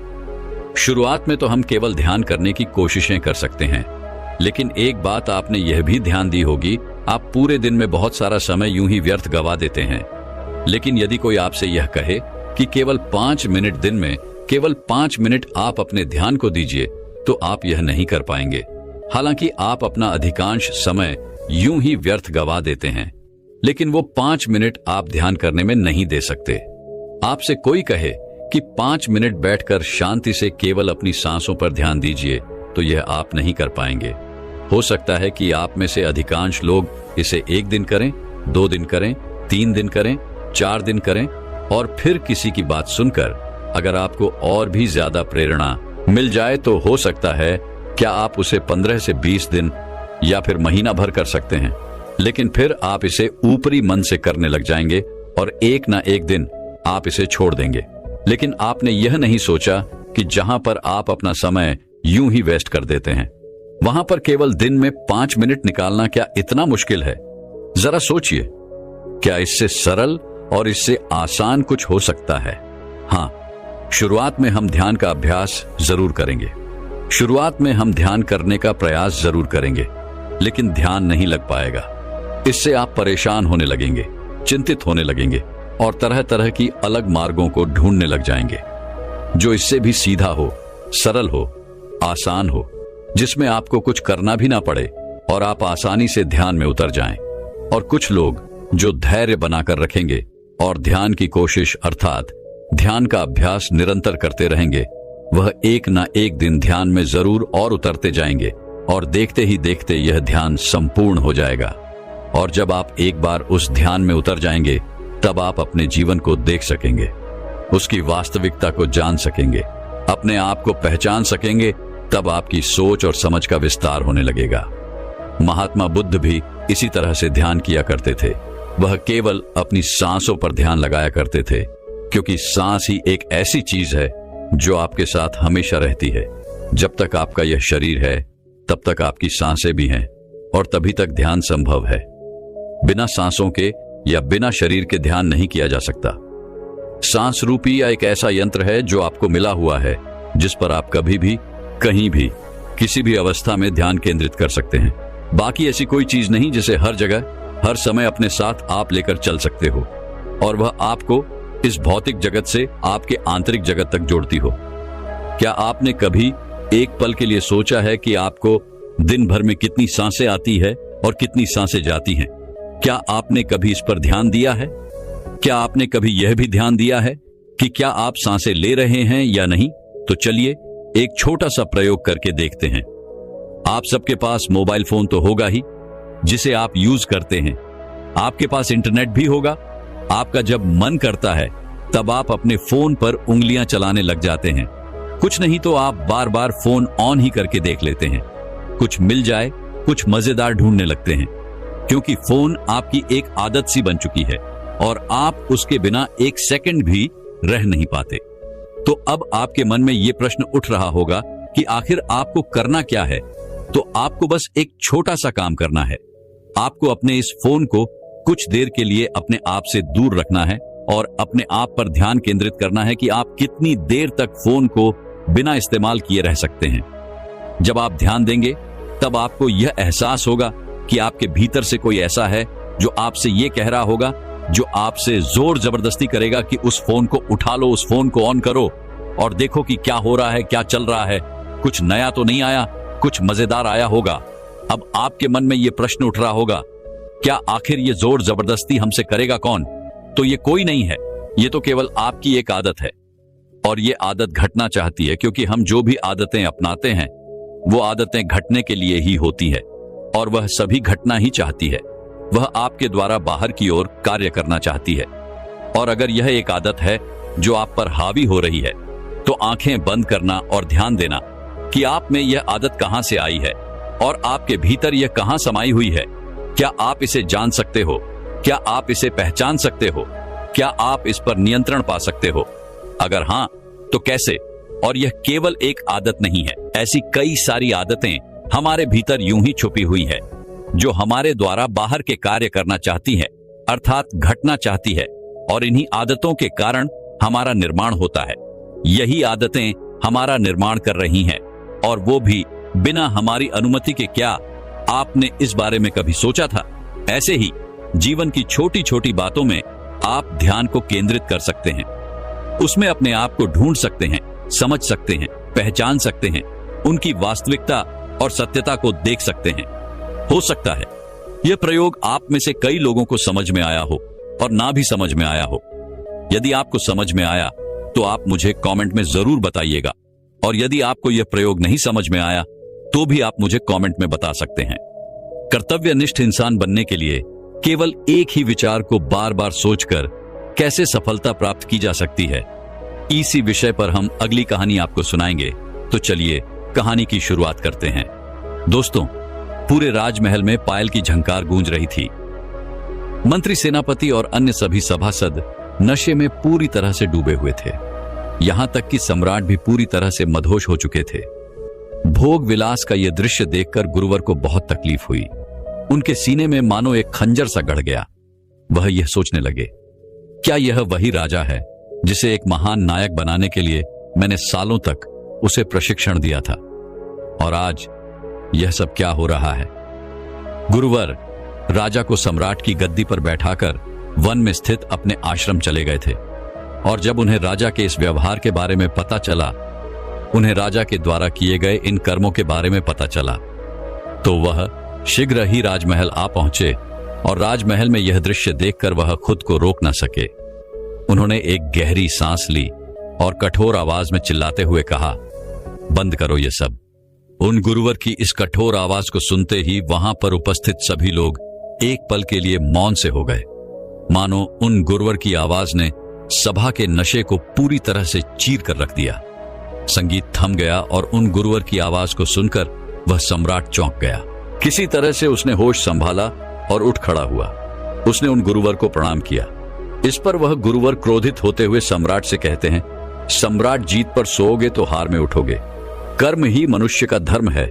[SPEAKER 1] शुरुआत में तो हम केवल ध्यान करने की कोशिशें कर सकते हैं, लेकिन एक बात आपने यह भी ध्यान दी होगी, आप पूरे दिन में बहुत सारा समय यूं ही व्यर्थ गवा देते हैं। लेकिन यदि कोई आपसे यह कहे कि केवल 5 मिनट दिन में, केवल 5 मिनट आप अपने ध्यान को दीजिए, तो आप यह नहीं कर पाएंगे। हालांकि आप अपना अधिकांश समय यूं ही व्यर्थ गवा देते हैं, लेकिन वो 5 मिनट आप ध्यान करने में नहीं दे सकते। आपसे कोई कहे कि 5 मिनट बैठकर शांति से केवल अपनी सांसों पर ध्यान दीजिए, तो यह आप नहीं कर पाएंगे। हो सकता है कि आप में से अधिकांश लोग इसे 1 दिन करें, 2 दिन करें, 3 दिन करें, 4 दिन करें, और फिर किसी की बात सुनकर अगर आपको और भी ज्यादा प्रेरणा मिल जाए तो हो सकता है क्या आप उसे 15 से 20 दिन या फिर महीना भर कर सकते हैं। लेकिन फिर आप इसे ऊपरी मन से करने लग जाएंगे और एक ना एक दिन आप इसे छोड़ देंगे। लेकिन आपने यह नहीं सोचा कि जहां पर आप अपना समय यूं ही वेस्ट कर देते हैं, वहां पर केवल दिन में 5 मिनट निकालना क्या इतना मुश्किल है? जरा सोचिए। क्या इससे सरल और इससे आसान कुछ हो सकता है? हाँ, शुरुआत में हम ध्यान का अभ्यास जरूर करेंगे। शुरुआत में हम ध्यान करने का प्रयास जरूर करेंगे, लेकिन ध्यान नहीं लग पाएगा। इससे आप परेशान होने लगेंगे, चिंतित होने लगेंगे और तरह तरह की अलग मार्गों को ढूंढने लग जाएंगे, जो इससे भी सीधा हो, सरल हो, आसान हो, जिसमें आपको कुछ करना भी ना पड़े और आप आसानी से ध्यान में उतर जाएं। और कुछ लोग जो धैर्य बनाकर रखेंगे और ध्यान की कोशिश अर्थात ध्यान का अभ्यास निरंतर करते रहेंगे, वह एक ना एक दिन ध्यान में जरूर और उतरते जाएंगे और देखते ही देखते यह ध्यान संपूर्ण हो जाएगा। और जब आप एक बार उस ध्यान में उतर जाएंगे, तब आप अपने जीवन को देख सकेंगे, उसकी वास्तविकता को जान सकेंगे, अपने आप को पहचान सकेंगे। तब आपकी सोच और समझ का विस्तार होने लगेगा। महात्मा बुद्ध भी इसी तरह से ध्यान किया करते थे। वह केवल अपनी सांसों पर ध्यान लगाया करते थे, क्योंकि सांस ही एक ऐसी चीज है जो आपके साथ हमेशा रहती है। जब तक आपका यह शरीर है, तब तक आपकी सांसें भी हैं और तभी तक ध्यान संभव है। बिना सांसों के या बिना शरीर के ध्यान नहीं किया जा सकता। सांस रूपी या एक ऐसा यंत्र है जो आपको मिला हुआ है, जिस पर आप कभी भी, कहीं भी, किसी भी अवस्था में ध्यान केंद्रित कर सकते हैं। बाकी ऐसी कोई चीज नहीं जिसे हर जगह, हर समय अपने साथ आप लेकर चल सकते हो और वह आपको इस भौतिक जगत से आपके आंतरिक जगत तक जोड़ती हो। क्या आपने कभी एक पल के लिए सोचा है कि आपको दिन भर में कितनी सांसें आती है और कितनी सांसें जाती हैं? क्या आपने कभी इस पर ध्यान दिया है? क्या आपने कभी यह भी ध्यान दिया है कि क्या आप सांसें ले रहे हैं या नहीं? तो चलिए एक छोटा सा प्रयोग करके देखते हैं। आप सबके पास मोबाइल फोन तो होगा ही, जिसे आप यूज करते हैं। आपके पास इंटरनेट भी होगा। आपका जब मन करता है, तब आप अपने फोन पर उंगलियां चलाने लग जाते हैं। कुछ नहीं तो आप बार बार फोन ऑन ही करके देख लेते हैं। कुछ मिल जाए, कुछ मजेदार ढूंढने लगते हैं, क्योंकि फोन आपकी एक आदत सी बन चुकी है और आप उसके बिना एक सेकंड भी रह नहीं पाते। तो अब आपके मन में यह प्रश्न उठ रहा होगा कि आखिर आपको करना क्या है? तो आपको बस एक छोटा सा काम करना है। आपको अपने इस फोन को कुछ देर के लिए अपने आप से दूर रखना है और अपने आप पर ध्यान केंद्रित करना है कि आप कितनी देर तक फोन को बिना इस्तेमाल किए रह सकते हैं। जब आप ध्यान देंगे, तब आपको यह एहसास होगा कि आपके भीतर से कोई ऐसा है जो आपसे यह कह रहा होगा, जो आपसे जोर जबरदस्ती करेगा कि उस फोन को उठा लो, उस फोन को ऑन करो और देखो कि क्या हो रहा है, क्या चल रहा है, कुछ नया तो नहीं आया, कुछ मजेदार आया होगा। अब आपके मन में यह प्रश्न उठ रहा होगा, क्या आखिर ये जोर जबरदस्ती हमसे करेगा कौन? तो ये कोई नहीं है, ये तो केवल आपकी एक आदत है। और ये आदत घटना चाहती है, क्योंकि हम जो भी आदतें अपनाते हैं, वो आदतें घटने के लिए ही होती है और वह सभी घटना ही चाहती है। वह आपके द्वारा बाहर की ओर कार्य करना चाहती है। और अगर यह एक आदत है जो आप पर हावी हो रही है, तो आंखें बंद करना और ध्यान देना कि आप में यह आदत कहां से आई है और आपके भीतर यह कहां समाई हुई है। क्या आप इसे जान सकते हो? क्या आप इसे पहचान सकते हो? क्या आप इस पर नियंत्रण पा सकते हो? अगर हां, तो कैसे? और यह केवल एक आदत नहीं है, ऐसी कई सारी आदतें हमारे भीतर यूं ही छुपी हुई है, जो हमारे द्वारा बाहर के कार्य करना चाहती है, अर्थात घटना चाहती है। और इन्हीं आदतों के कारण हमारा निर्माण होता है। यही आदतें हमारा निर्माण कर रही हैं, और वो भी बिना हमारी अनुमति के। क्या आपने इस बारे में कभी सोचा था? ऐसे ही जीवन की छोटी छोटी बातों में आप ध्यान को केंद्रित कर सकते हैं। उसमें अपने आप को ढूंढ सकते हैं, समझ सकते हैं, पहचान सकते हैं, उनकी वास्तविकता और सत्यता को देख सकते हैं। हो सकता है यह प्रयोग आप में से कई लोगों को समझ में आया हो और ना भी समझ में आया हो। यदि आपको समझ में आया तो आप मुझे कमेंट में जरूर बताइएगा, और यदि आपको यह प्रयोग नहीं समझ में आया तो भी आप मुझे कमेंट में बता सकते हैं। कर्तव्यनिष्ठ इंसान बनने के लिए केवल एक ही विचार को बार बार सोचकर कैसे सफलता प्राप्त की जा सकती है, इसी विषय पर हम अगली कहानी आपको सुनाएंगे। तो चलिए कहानी की शुरुआत करते हैं। दोस्तों, पूरे राजमहल में पायल की झंकार गूंज रही थी। मंत्री, सेनापति और अन्य सभी सभासद नशे में पूरी तरह से डूबे हुए थे। यहां तक कि सम्राट भी पूरी तरह से मदहोश हो चुके थे। भोग विलास का यह दृश्य देखकर गुरुवर को बहुत तकलीफ हुई। उनके सीने में मानो एक खंजर सा गड़ गया। वह यह सोचने लगे, क्या यह वही राजा है जिसे एक महान नायक बनाने के लिए मैंने सालों तक उसे प्रशिक्षण दिया था? और आज यह सब क्या हो रहा है? गुरुवर राजा को सम्राट की गद्दी पर बैठाकर वन में स्थित अपने आश्रम चले गए थे, और जब उन्हें राजा के इस व्यवहार के बारे में पता चला, उन्हें राजा के द्वारा किए गए इन कर्मों के बारे में पता चला, तो वह शीघ्र ही राजमहल आ पहुंचे। और राजमहल में यह दृश्य देखकर वह खुद को रोक न सके। उन्होंने एक गहरी सांस ली और कठोर आवाज में चिल्लाते हुए कहा, बंद करो ये सब। उन गुरुवर की इस कठोर आवाज को सुनते ही वहां पर उपस्थित सभी लोग एक पल के लिए मौन से हो गए, मानो उन गुरुवर की आवाज ने सभा के नशे को पूरी तरह से चीर कर रख दिया। संगीत थम गया और उन गुरुवर की आवाज को सुनकर वह सम्राट चौंक गया। किसी तरह से उसने होश संभाला और उठ खड़ा हुआ। उसने उन गुरुवर को प्रणाम किया। इस पर वह गुरुवर क्रोधित होते हुए सम्राट से कहते हैं, सम्राट, जीत पर सोओगे तो हार में उठोगे। कर्म ही मनुष्य का धर्म है,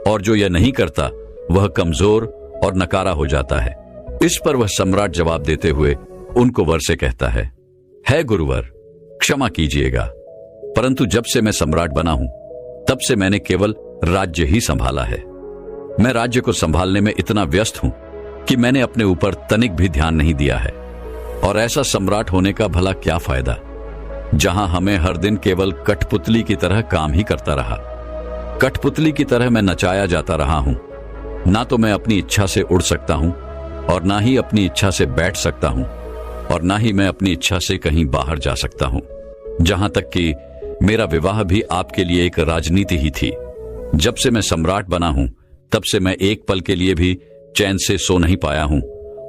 [SPEAKER 1] और जो यह नहीं करता वह कमजोर और नकारा हो जाता है। इस पर वह सम्राट जवाब देते हुए उनको वर से कहता है गुरुवर, क्षमा कीजिएगा, परंतु जब से मैं सम्राट बना हूं तब से मैंने केवल राज्य ही संभाला है। मैं राज्य को संभालने में इतना व्यस्त हूं कि मैंने अपने ऊपर तनिक भी ध्यान नहीं दिया है। और ऐसा सम्राट होने का भला क्या फायदा, जहां हमें हर दिन केवल कठपुतली की तरह काम ही करता रहा। कठपुतली की तरह मैं नचाया जाता रहा हूं। ना तो मैं अपनी इच्छा से उड़ सकता हूं, और ना ही अपनी इच्छा से बैठ सकता हूं, और ना ही मैं अपनी इच्छा से कहीं बाहर जा सकता हूं। जहां तक कि मेरा विवाह भी आपके लिए एक राजनीति ही थी। जब से मैं सम्राट बना हूं तब से मैं एक पल के लिए भी चैन से सो नहीं पाया हूं।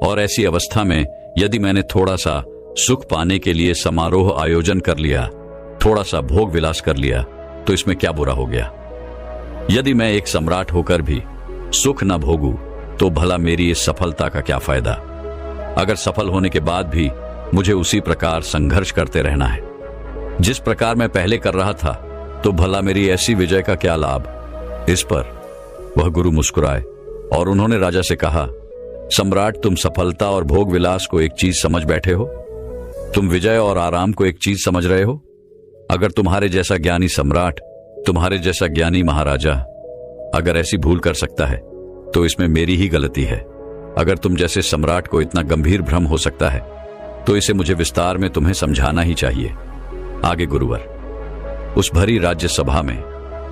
[SPEAKER 1] और ऐसी अवस्था में यदि मैंने थोड़ा सा सुख पाने के लिए समारोह आयोजन कर लिया, थोड़ा सा भोग विलास कर लिया, तो इसमें क्या बुरा हो गया? यदि मैं एक सम्राट होकर भी सुख न भोगूं तो भला मेरी इस सफलता का क्या फायदा? अगर सफल होने के बाद भी मुझे उसी प्रकार संघर्ष करते रहना है जिस प्रकार मैं पहले कर रहा था, तो भला मेरी ऐसी विजय का क्या लाभ? इस पर वह गुरु मुस्कुराए और उन्होंने राजा से कहा, सम्राट, तुम सफलता और भोग विलास को एक चीज समझ बैठे हो। तुम विजय और आराम को एक चीज समझ रहे हो। अगर तुम्हारे जैसा ज्ञानी सम्राट, तुम्हारे जैसा ज्ञानी महाराजा अगर ऐसी भूल कर सकता है तो इसमें मेरी ही गलती है। अगर तुम जैसे सम्राट को इतना गंभीर भ्रम हो सकता है तो इसे मुझे विस्तार में तुम्हें समझाना ही चाहिए। आगे गुरुवर उस भरी राज्य सभा में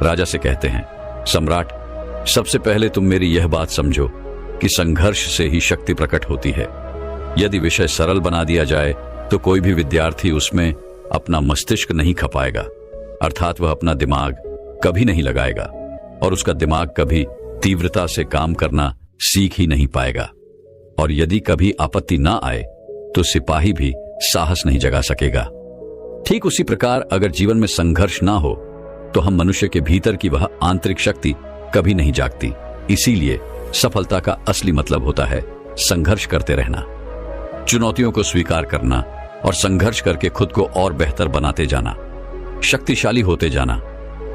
[SPEAKER 1] राजा से कहते हैं, सम्राट, सबसे पहले तुम मेरी यह बात समझो कि संघर्ष से ही शक्ति प्रकट होती है। यदि विषय सरल बना दिया जाए तो कोई भी विद्यार्थी उसमें अपना मस्तिष्क नहीं खपाएगा, अर्थात वह अपना दिमाग कभी नहीं लगाएगा और उसका दिमाग कभी तीव्रता से काम करना सीख ही नहीं पाएगा। और यदि कभी आपत्ति ना आए तो सिपाही भी साहस नहीं जगा सकेगा। ठीक उसी प्रकार अगर जीवन में संघर्ष ना हो तो हम मनुष्य के भीतर की वह आंतरिक शक्ति कभी नहीं जागती। इसीलिए सफलता का असली मतलब होता है संघर्ष करते रहना, चुनौतियों को स्वीकार करना और संघर्ष करके खुद को और बेहतर बनाते जाना, शक्तिशाली होते जाना।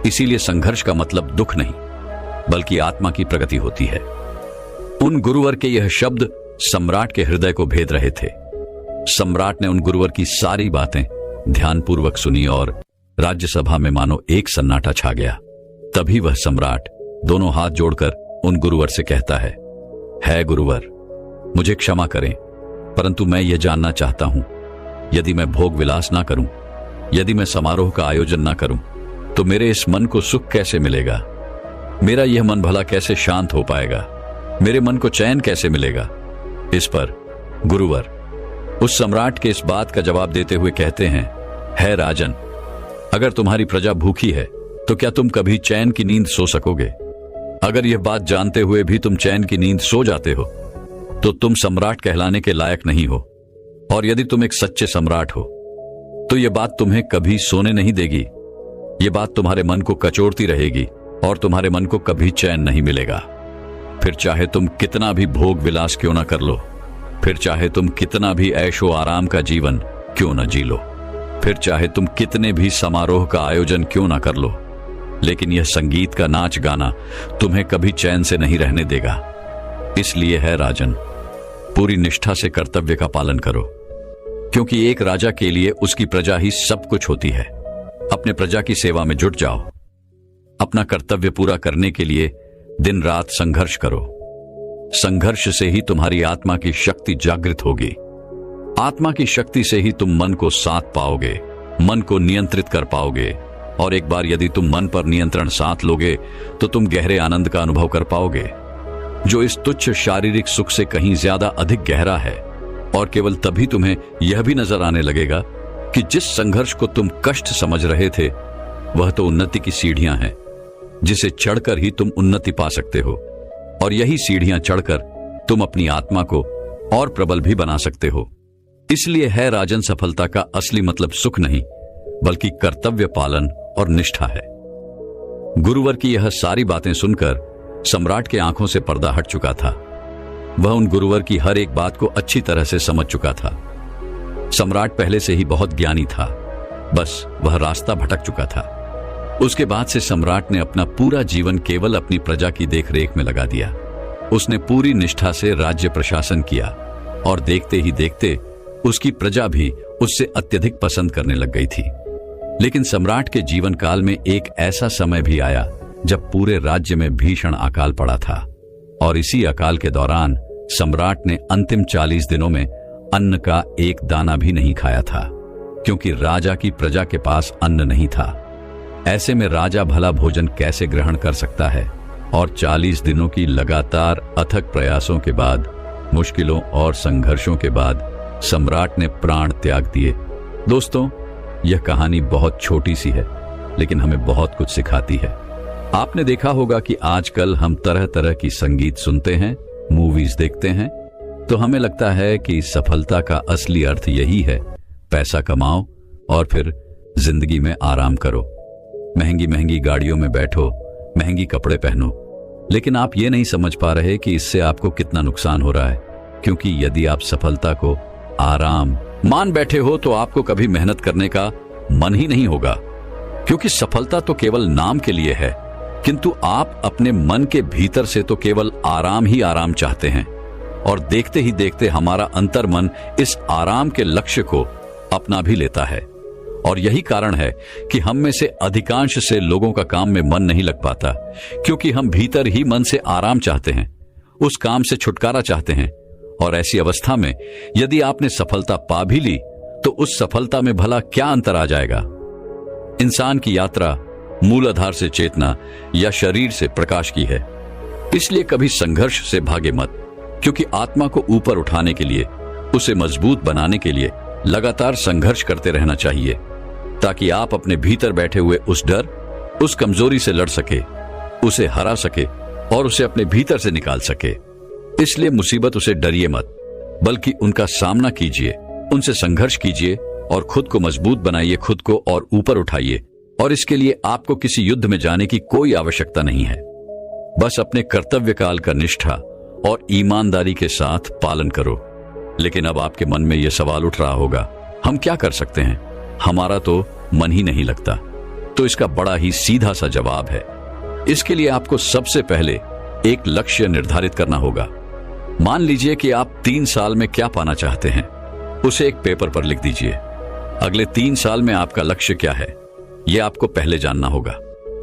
[SPEAKER 1] इसीलिए संघर्ष का मतलब दुख नहीं बल्कि आत्मा की प्रगति होती है। उन गुरुवर के यह शब्द सम्राट के हृदय को भेद रहे थे। सम्राट ने उन गुरुवर की सारी बातें ध्यानपूर्वक सुनी और राज्यसभा में मानो एक सन्नाटा छा गया। तभी वह सम्राट दोनों हाथ जोड़कर उन गुरुवर से कहता है गुरुवर, मुझे क्षमा करें, परंतु मैं यह जानना चाहता हूं, यदि मैं भोग विलास ना करूं, यदि मैं समारोह का आयोजन ना करूं, तो मेरे इस मन को सुख कैसे मिलेगा? मेरा यह मन भला कैसे शांत हो पाएगा? मेरे मन को चैन कैसे मिलेगा? इस पर गुरुवर उस सम्राट के इस बात का जवाब देते हुए कहते हैं, है राजन, अगर तुम्हारी प्रजा भूखी है तो क्या तुम कभी चैन की नींद सो सकोगे? अगर यह बात जानते हुए भी तुम चैन की नींद सो जाते हो तो तुम सम्राट कहलाने के लायक नहीं हो। और यदि तुम एक सच्चे सम्राट हो तो यह बात तुम्हें कभी सोने नहीं देगी। यह बात तुम्हारे मन को कचोड़ती रहेगी और तुम्हारे मन को कभी चैन नहीं मिलेगा। फिर चाहे तुम कितना भी भोग विलास क्यों ना कर लो, फिर चाहे तुम कितना भी ऐशो आराम का जीवन क्यों ना जी लो, फिर चाहे तुम कितने भी समारोह का आयोजन क्यों ना कर लो, लेकिन यह संगीत का नाच गाना तुम्हें कभी चैन से नहीं रहने देगा। इसलिए है राजन, पूरी निष्ठा से कर्तव्य का पालन करो, क्योंकि एक राजा के लिए उसकी प्रजा ही सब कुछ होती है। अपने प्रजा की सेवा में जुट जाओ। अपना कर्तव्य पूरा करने के लिए दिन रात संघर्ष करो। संघर्ष से ही तुम्हारी आत्मा की शक्ति जागृत होगी। आत्मा की शक्ति से ही तुम मन को साथ पाओगे, मन को नियंत्रित कर पाओगे, और एक बार यदि तुम मन पर नियंत्रण साथ लोगे तो तुम गहरे आनंद का अनुभव कर पाओगे, जो इस तुच्छ शारीरिक सुख से कहीं ज्यादा अधिक गहरा है। और केवल तभी तुम्हें यह भी नजर आने लगेगा कि जिस संघर्ष को तुम कष्ट समझ रहे थे वह तो उन्नति की सीढ़ियां हैं, जिसे चढ़कर ही तुम उन्नति पा सकते हो। और यही सीढ़ियां चढ़कर तुम अपनी आत्मा को और प्रबल भी बना सकते हो। इसलिए है राजन, सफलता का असली मतलब सुख नहीं बल्कि कर्तव्य पालन और निष्ठा है। गुरुवर की यह सारी बातें सुनकर सम्राट के आंखों से पर्दा हट चुका था। वह उन गुरुवर की हर एक बात को अच्छी तरह से समझ चुका था। सम्राट पहले से ही बहुत ज्ञानी था, बस वह रास्ता भटक चुका था। उसके बाद से सम्राट ने अपना पूरा जीवन केवल अपनी प्रजा की देखरेख में लगा दिया। उसने पूरी निष्ठा से राज्य प्रशासन किया और देखते ही देखते उसकी प्रजा भी उससे अत्यधिक पसंद करने लग गई थी। लेकिन सम्राट के जीवन काल में एक ऐसा समय भी आया जब पूरे राज्य में भीषण अकाल पड़ा था, और इसी अकाल के दौरान सम्राट ने अंतिम 40 दिनों में अन्न का एक दाना भी नहीं खाया था, क्योंकि राजा की प्रजा के पास अन्न नहीं था। ऐसे में राजा भला भोजन कैसे ग्रहण कर सकता है? और 40 दिनों की लगातार अथक प्रयासों के बाद, मुश्किलों और संघर्षों के बाद सम्राट ने प्राण त्याग दिए। दोस्तों, यह कहानी बहुत छोटी सी है, लेकिन हमें बहुत कुछ सिखाती है। आपने देखा होगा कि आजकल हम तरह तरह की संगीत सुनते हैं, मूवीज देखते हैं, तो हमें लगता है कि सफलता का असली अर्थ यही है, पैसा कमाओ और फिर जिंदगी में आराम करो, महंगी महंगी गाड़ियों में बैठो, महंगी कपड़े पहनो। लेकिन आप ये नहीं समझ पा रहे कि इससे आपको कितना नुकसान हो रहा है, क्योंकि यदि आप सफलता को आराम मान बैठे हो तो आपको कभी मेहनत करने का मन ही नहीं होगा, क्योंकि सफलता तो केवल नाम के लिए है, किंतु आप अपने मन के भीतर से तो केवल आराम ही आराम चाहते हैं। और देखते ही देखते हमारा अंतर्मन इस आराम के लक्ष्य को अपना भी लेता है। और यही कारण है कि हम में से अधिकांश से लोगों का काम में मन नहीं लग पाता, क्योंकि हम भीतर ही मन से आराम चाहते हैं, उस काम से छुटकारा चाहते हैं। और ऐसी अवस्था में यदि आपने सफलता पा भी ली तो उस सफलता में भला क्या अंतर आ जाएगा? इंसान की यात्रा मूल आधार से चेतना या शरीर से प्रकाश की है। इसलिए कभी संघर्ष से भागे मत, क्योंकि आत्मा को ऊपर उठाने के लिए, उसे मजबूत बनाने के लिए लगातार संघर्ष करते रहना चाहिए, ताकि आप अपने भीतर बैठे हुए उस डर, उस कमजोरी से लड़ सके, उसे हरा सके और उसे अपने भीतर से निकाल सके। इसलिए मुसीबतों से डरिए मत, बल्कि उनका सामना कीजिए, उनसे संघर्ष कीजिए और खुद को मजबूत बनाइए, खुद को और ऊपर उठाइए। और इसके लिए आपको किसी युद्ध में जाने की कोई आवश्यकता नहीं है। बस अपने कर्तव्य काल का निष्ठा और ईमानदारी के साथ पालन करो। लेकिन अब आपके मन में यह सवाल उठ रहा होगा, हम क्या कर सकते हैं? हमारा तो मन ही नहीं लगता। तो इसका बड़ा ही सीधा सा जवाब है। इसके लिए आपको सबसे पहले एक लक्ष्य निर्धारित करना होगा। मान लीजिए कि आप 3 साल में क्या पाना चाहते हैं, उसे एक पेपर पर लिख दीजिए। अगले 3 साल में आपका लक्ष्य क्या है, यह आपको पहले जानना होगा।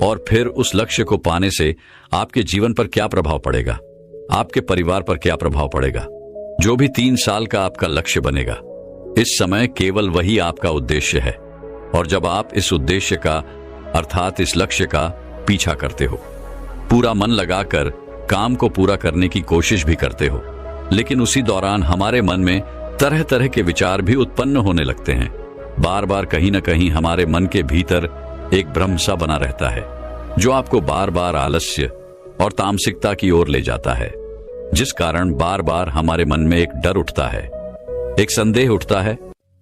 [SPEAKER 1] और फिर उस लक्ष्य को पाने से आपके जीवन पर क्या प्रभाव पड़ेगा, आपके परिवार पर क्या प्रभाव पड़ेगा। जो भी 3 साल का आपका लक्ष्य बनेगा, इस समय केवल वही आपका उद्देश्य है। और जब आप इस उद्देश्य का अर्थात इस लक्ष्य का पीछा करते हो, पूरा मन लगाकर काम को पूरा करने की कोशिश भी करते हो, लेकिन उसी दौरान हमारे मन में तरह तरह के विचार भी उत्पन्न होने लगते हैं। बार बार कहीं न कहीं हमारे मन के भीतर एक भ्रम सा बना रहता है, जो आपको बार बार आलस्य और तामसिकता की ओर ले जाता है, जिस कारण बार बार हमारे मन में एक डर उठता है, एक संदेह उठता है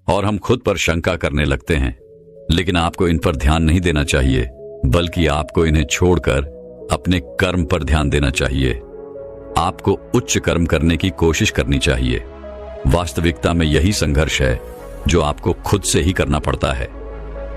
[SPEAKER 1] और हम खुद पर शंका करने लगते हैं। लेकिन आपको इन पर ध्यान नहीं देना चाहिए, बल्कि आपको इन्हें छोड़कर अपने कर्म पर ध्यान देना चाहिए। आपको उच्च कर्म करने की कोशिश करनी चाहिए। वास्तविकता में यही संघर्ष है जो आपको खुद से ही करना पड़ता है।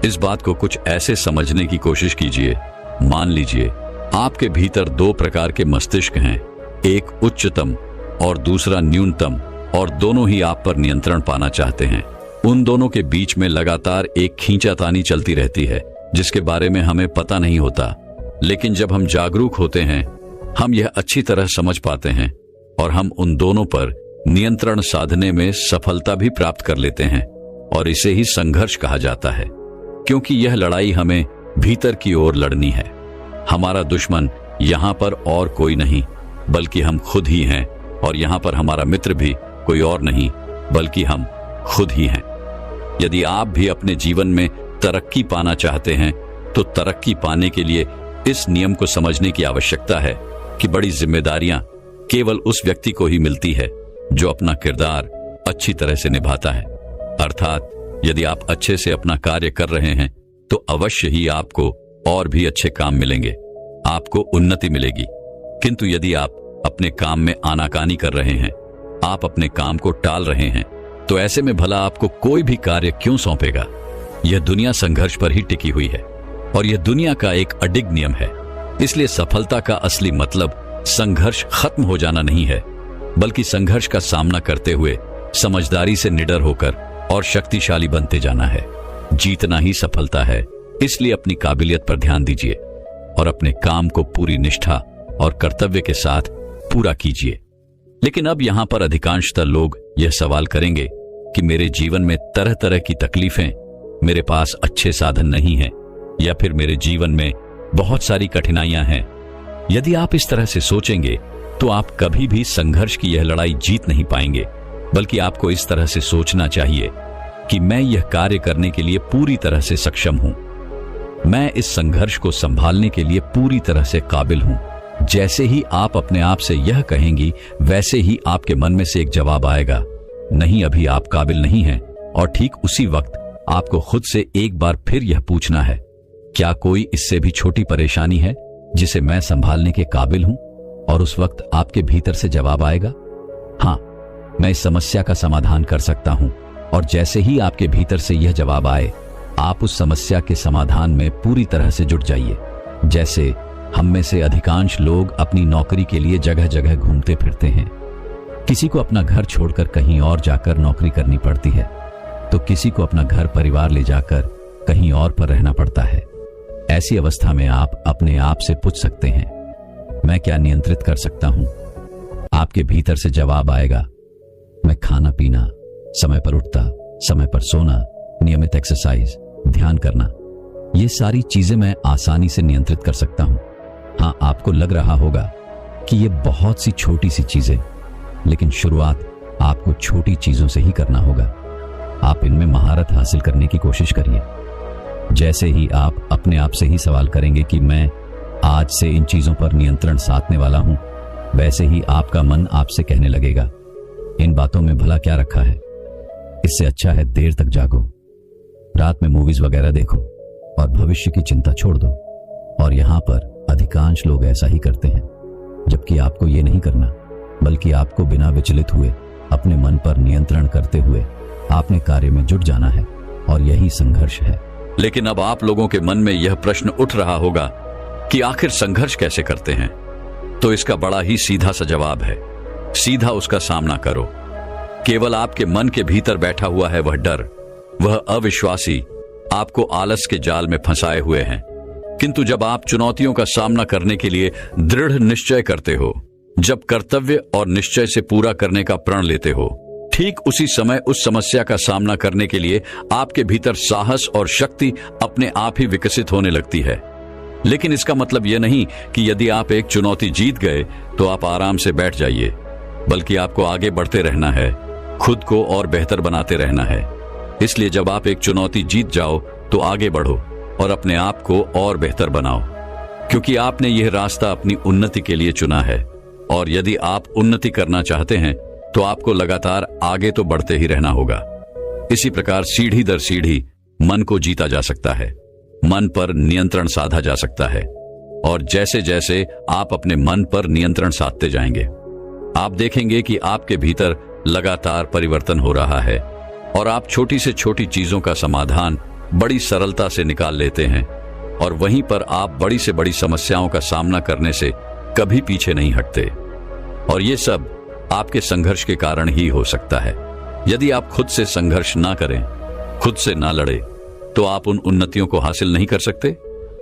[SPEAKER 1] इस बात को कुछ ऐसे समझने की कोशिश कीजिए। मान लीजिए आपके भीतर 2 प्रकार के मस्तिष्क हैं, एक उच्चतम और दूसरा न्यूनतम और दोनों ही आप पर नियंत्रण पाना चाहते हैं। उन दोनों के बीच में लगातार एक खींचातानी चलती रहती है जिसके बारे में हमें पता नहीं होता, लेकिन जब हम जागरूक होते हैं हम यह अच्छी तरह समझ पाते हैं और हम उन दोनों पर नियंत्रण साधने में सफलता भी प्राप्त कर लेते हैं। और इसे ही संघर्ष कहा जाता है, क्योंकि यह लड़ाई हमें भीतर की ओर लड़नी है। हमारा दुश्मन यहाँ पर और कोई नहीं बल्कि हम खुद ही हैं, और यहाँ पर हमारा मित्र भी कोई और नहीं बल्कि हम खुद ही हैं। यदि आप भी अपने जीवन में तरक्की पाना चाहते हैं तो तरक्की पाने के लिए इस नियम को समझने की आवश्यकता है कि बड़ी जिम्मेदारियां केवल उस व्यक्ति को ही मिलती है जो अपना किरदार अच्छी तरह से निभाता है। अर्थात यदि आप अच्छे से अपना कार्य कर रहे हैं तो अवश्य ही आपको और भी अच्छे काम मिलेंगे, आपको उन्नति मिलेगी। किंतु यदि आप अपने काम में आनाकानी कर रहे हैं, आप अपने काम को टाल रहे हैं, तो ऐसे में भला आपको कोई भी कार्य क्यों सौंपेगा। यह दुनिया संघर्ष पर ही टिकी हुई है और यह दुनिया का एक अडिग नियम है। इसलिए सफलता का असली मतलब संघर्ष खत्म हो जाना नहीं है, बल्कि संघर्ष का सामना करते हुए समझदारी से निडर होकर और शक्तिशाली बनते जाना है। जीतना ही सफलता है। इसलिए अपनी काबिलियत पर ध्यान दीजिए और अपने काम को पूरी निष्ठा और कर्तव्य के साथ पूरा कीजिए। लेकिन अब यहां पर अधिकांशतः लोग यह सवाल करेंगे कि मेरे जीवन में तरह तरह की तकलीफें, मेरे पास अच्छे साधन नहीं हैं, या फिर मेरे जीवन में बहुत सारी कठिनाइयां हैं। यदि आप इस तरह से सोचेंगे तो आप कभी भी संघर्ष की यह लड़ाई जीत नहीं पाएंगे, बल्कि आपको इस तरह से सोचना चाहिए कि मैं यह कार्य करने के लिए पूरी तरह से सक्षम हूं, मैं इस संघर्ष को संभालने के लिए पूरी तरह से काबिल हूं। जैसे ही आप अपने आप से यह कहेंगी, वैसे ही आपके मन में से एक जवाब आएगा, नहीं, अभी आप काबिल नहीं हैं। और ठीक उसी वक्त आपको खुद से एक बार फिर यह पूछना है, क्या कोई इससे भी छोटी परेशानी है जिसे मैं संभालने के काबिल हूं? और उस वक्त आपके भीतर से जवाब आएगा, हां, मैं इस समस्या का समाधान कर सकता हूं। और जैसे ही आपके भीतर से यह जवाब आए, आप उस समस्या के समाधान में पूरी तरह से जुट जाइए। जैसे हम में से अधिकांश लोग अपनी नौकरी के लिए जगह जगह घूमते फिरते हैं। किसी को अपना घर छोड़कर कहीं और जाकर नौकरी करनी पड़ती है, तो किसी को अपना घर परिवार ले जाकर कहीं और पर रहना पड़ता है। ऐसी अवस्था में आप अपने आप से पूछ सकते हैं, मैं क्या नियंत्रित कर सकता हूं? आपके भीतर से जवाब आएगा, मैं खाना पीना, समय पर उठता, समय पर सोना, नियमित एक्सरसाइज, ध्यान करना, ये सारी चीजें मैं आसानी से नियंत्रित कर सकता हूं। हां, आपको लग रहा होगा कि ये बहुत सी छोटी सी चीजें, लेकिन शुरुआत आपको छोटी चीजों से ही करना होगा। आप इनमें महारत हासिल करने की कोशिश करिए। जैसे ही आप अपने आप से ही सवाल करेंगे कि मैं आज से इन चीजों पर नियंत्रण साधने वाला हूं, वैसे ही आपका मन आपसे कहने लगेगा, इन बातों में भला क्या रखा है, इससे अच्छा है देर तक जागो, रात में मूवीज वगैरह देखो और भविष्य की चिंता छोड़ दो। और यहां पर अधिकांश लोग ऐसा ही करते हैं, जबकि आपको ये नहीं करना, बल्कि आपको बिना विचलित हुए अपने मन पर नियंत्रण करते हुए आपने कार्य में जुट जाना है। और यही संघर्ष है। लेकिन अब आप लोगों के मन में यह प्रश्न उठ रहा होगा कि आखिर संघर्ष कैसे करते हैं? तो इसका बड़ा ही सीधा सा जवाब है, सीधा उसका सामना करो। केवल आपके मन के भीतर बैठा हुआ है वह डर, वह अविश्वासी आपको आलस के जाल में फंसाए हुए हैं। किंतु जब आप चुनौतियों का सामना करने के लिए दृढ़ निश्चय करते हो, जब कर्तव्य और निश्चय से पूरा करने का प्रण लेते हो, ठीक उसी समय उस समस्या का सामना करने के लिए आपके भीतर साहस और शक्ति अपने आप ही विकसित होने लगती है। लेकिन इसका मतलब यह नहीं कि यदि आप एक चुनौती जीत गए तो आप आराम से बैठ जाइए, बल्कि आपको आगे बढ़ते रहना है, खुद को और बेहतर बनाते रहना है। इसलिए जब आप एक चुनौती जीत जाओ तो आगे बढ़ो और अपने आप को और बेहतर बनाओ, क्योंकि आपने यह रास्ता अपनी उन्नति के लिए चुना है। और यदि आप उन्नति करना चाहते हैं तो आपको लगातार आगे तो बढ़ते ही रहना होगा। इसी प्रकार सीढ़ी दर सीढ़ी मन को जीता जा सकता है, मन पर नियंत्रण साधा जा सकता है। और जैसे जैसे आप अपने मन पर नियंत्रण साधते जाएंगे, आप देखेंगे कि आपके भीतर लगातार परिवर्तन हो रहा है और आप छोटी से छोटी चीजों का समाधान बड़ी सरलता से निकाल लेते हैं। और वहीं पर आप बड़ी से बड़ी समस्याओं का सामना करने से कभी पीछे नहीं हटते। और ये सब आपके संघर्ष के कारण ही हो सकता है। यदि आप खुद से संघर्ष ना करें, खुद से ना लड़े, तो आप उन उन्नतियों को हासिल नहीं कर सकते।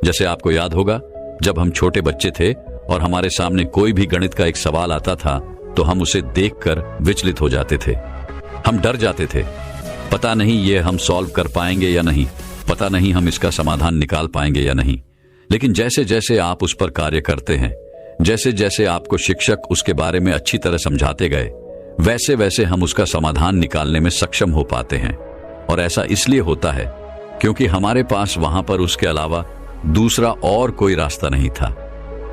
[SPEAKER 1] जैसे आपको याद होगा, जब हम छोटे बच्चे थे और हमारे सामने कोई भी गणित का एक सवाल आता था तो हम उसे देखकर विचलित हो जाते थे। हम डर जाते थे, पता नहीं ये हम सॉल्व कर पाएंगे या नहीं, पता नहीं हम इसका समाधान निकाल पाएंगे या नहीं। लेकिन जैसे जैसे आप उस पर कार्य करते हैं, जैसे जैसे आपको शिक्षक उसके बारे में अच्छी तरह समझाते गए, वैसे वैसे हम उसका समाधान निकालने में सक्षम हो पाते हैं। और ऐसा इसलिए होता है क्योंकि हमारे पास वहां पर उसके अलावा दूसरा और कोई रास्ता नहीं था।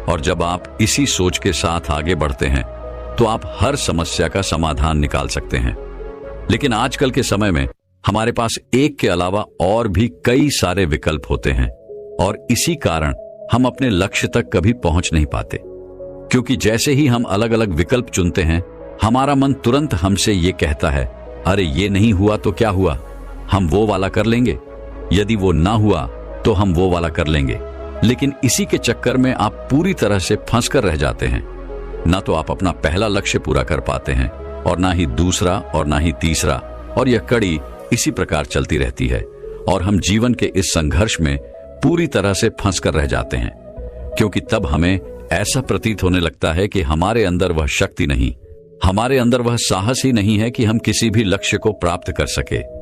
[SPEAKER 1] और जब आप इसी सोच के साथ आगे बढ़ते हैं तो आप हर समस्या का समाधान निकाल सकते हैं। लेकिन आजकल के समय में हमारे पास एक के अलावा और भी कई सारे विकल्प होते हैं और इसी कारण हम अपने लक्ष्य तक कभी पहुंच नहीं पाते। क्योंकि जैसे ही हम अलग अलग विकल्प चुनते हैं, हमारा मन तुरंत हमसे ये कहता है, अरे ये नहीं हुआ तो क्या हुआ, हम वो वाला कर लेंगे, यदि वो ना हुआ तो हम वो वाला कर लेंगे। लेकिन इसी के चक्कर में आप पूरी तरह से फंस कर रह जाते हैं। ना तो आप अपना पहला लक्ष्य पूरा कर पाते हैं और ना ही दूसरा और ना ही तीसरा, और यह कड़ी इसी प्रकार चलती रहती है और हम जीवन के इस संघर्ष में पूरी तरह से फंस कर रह जाते हैं। क्योंकि तब हमें ऐसा प्रतीत होने लगता है कि हमारे अंदर वह शक्ति नहीं, हमारे अंदर वह साहस ही नहीं है कि हम किसी भी लक्ष्य को प्राप्त कर सके।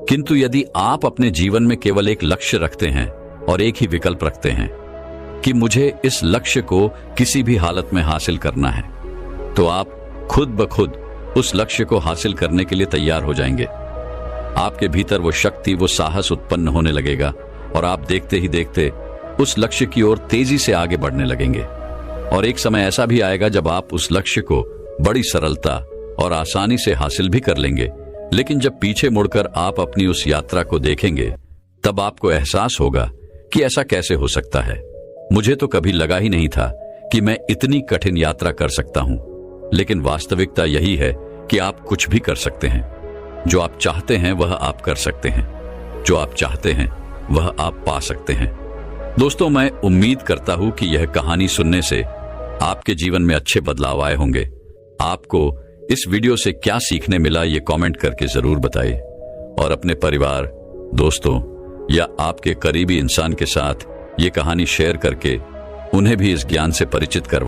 [SPEAKER 1] किंतु यदि आप अपने जीवन में केवल एक लक्ष्य रखते हैं और एक ही विकल्प रखते हैं कि मुझे इस लक्ष्य को किसी भी हालत में हासिल करना है, तो आप खुद ब खुद उस लक्ष्य को हासिल करने के लिए तैयार हो जाएंगे। आपके भीतर वो शक्ति, वो साहस उत्पन्न होने लगेगा और आप देखते ही देखते उस लक्ष्य की ओर तेजी से आगे बढ़ने लगेंगे। और एक समय ऐसा भी आएगा जब आप उस लक्ष्य को बड़ी सरलता और आसानी से हासिल भी कर लेंगे। लेकिन जब पीछे मुड़कर आप अपनी उस यात्रा को देखेंगे, तब आपको एहसास होगा कि ऐसा कैसे हो सकता है। मुझे तो कभी लगा ही नहीं था कि मैं इतनी कठिन यात्रा कर सकता हूं। लेकिन वास्तविकता यही है कि आप कुछ भी कर सकते हैं। जो आप चाहते हैं वह आप कर सकते हैं, जो आप चाहते हैं वह आप पा सकते हैं। दोस्तों, मैं उम्मीद करता हूं कि यह कहानी सुनने से आपके जीवन में अच्छे बदलाव आए होंगे। आपको इस वीडियो से क्या सीखने मिला, ये कमेंट करके जरूर बताइए और अपने परिवार, दोस्तों या आपके करीबी इंसान के साथ ये कहानी शेयर करके उन्हें भी इस ज्ञान से परिचित करवाएं।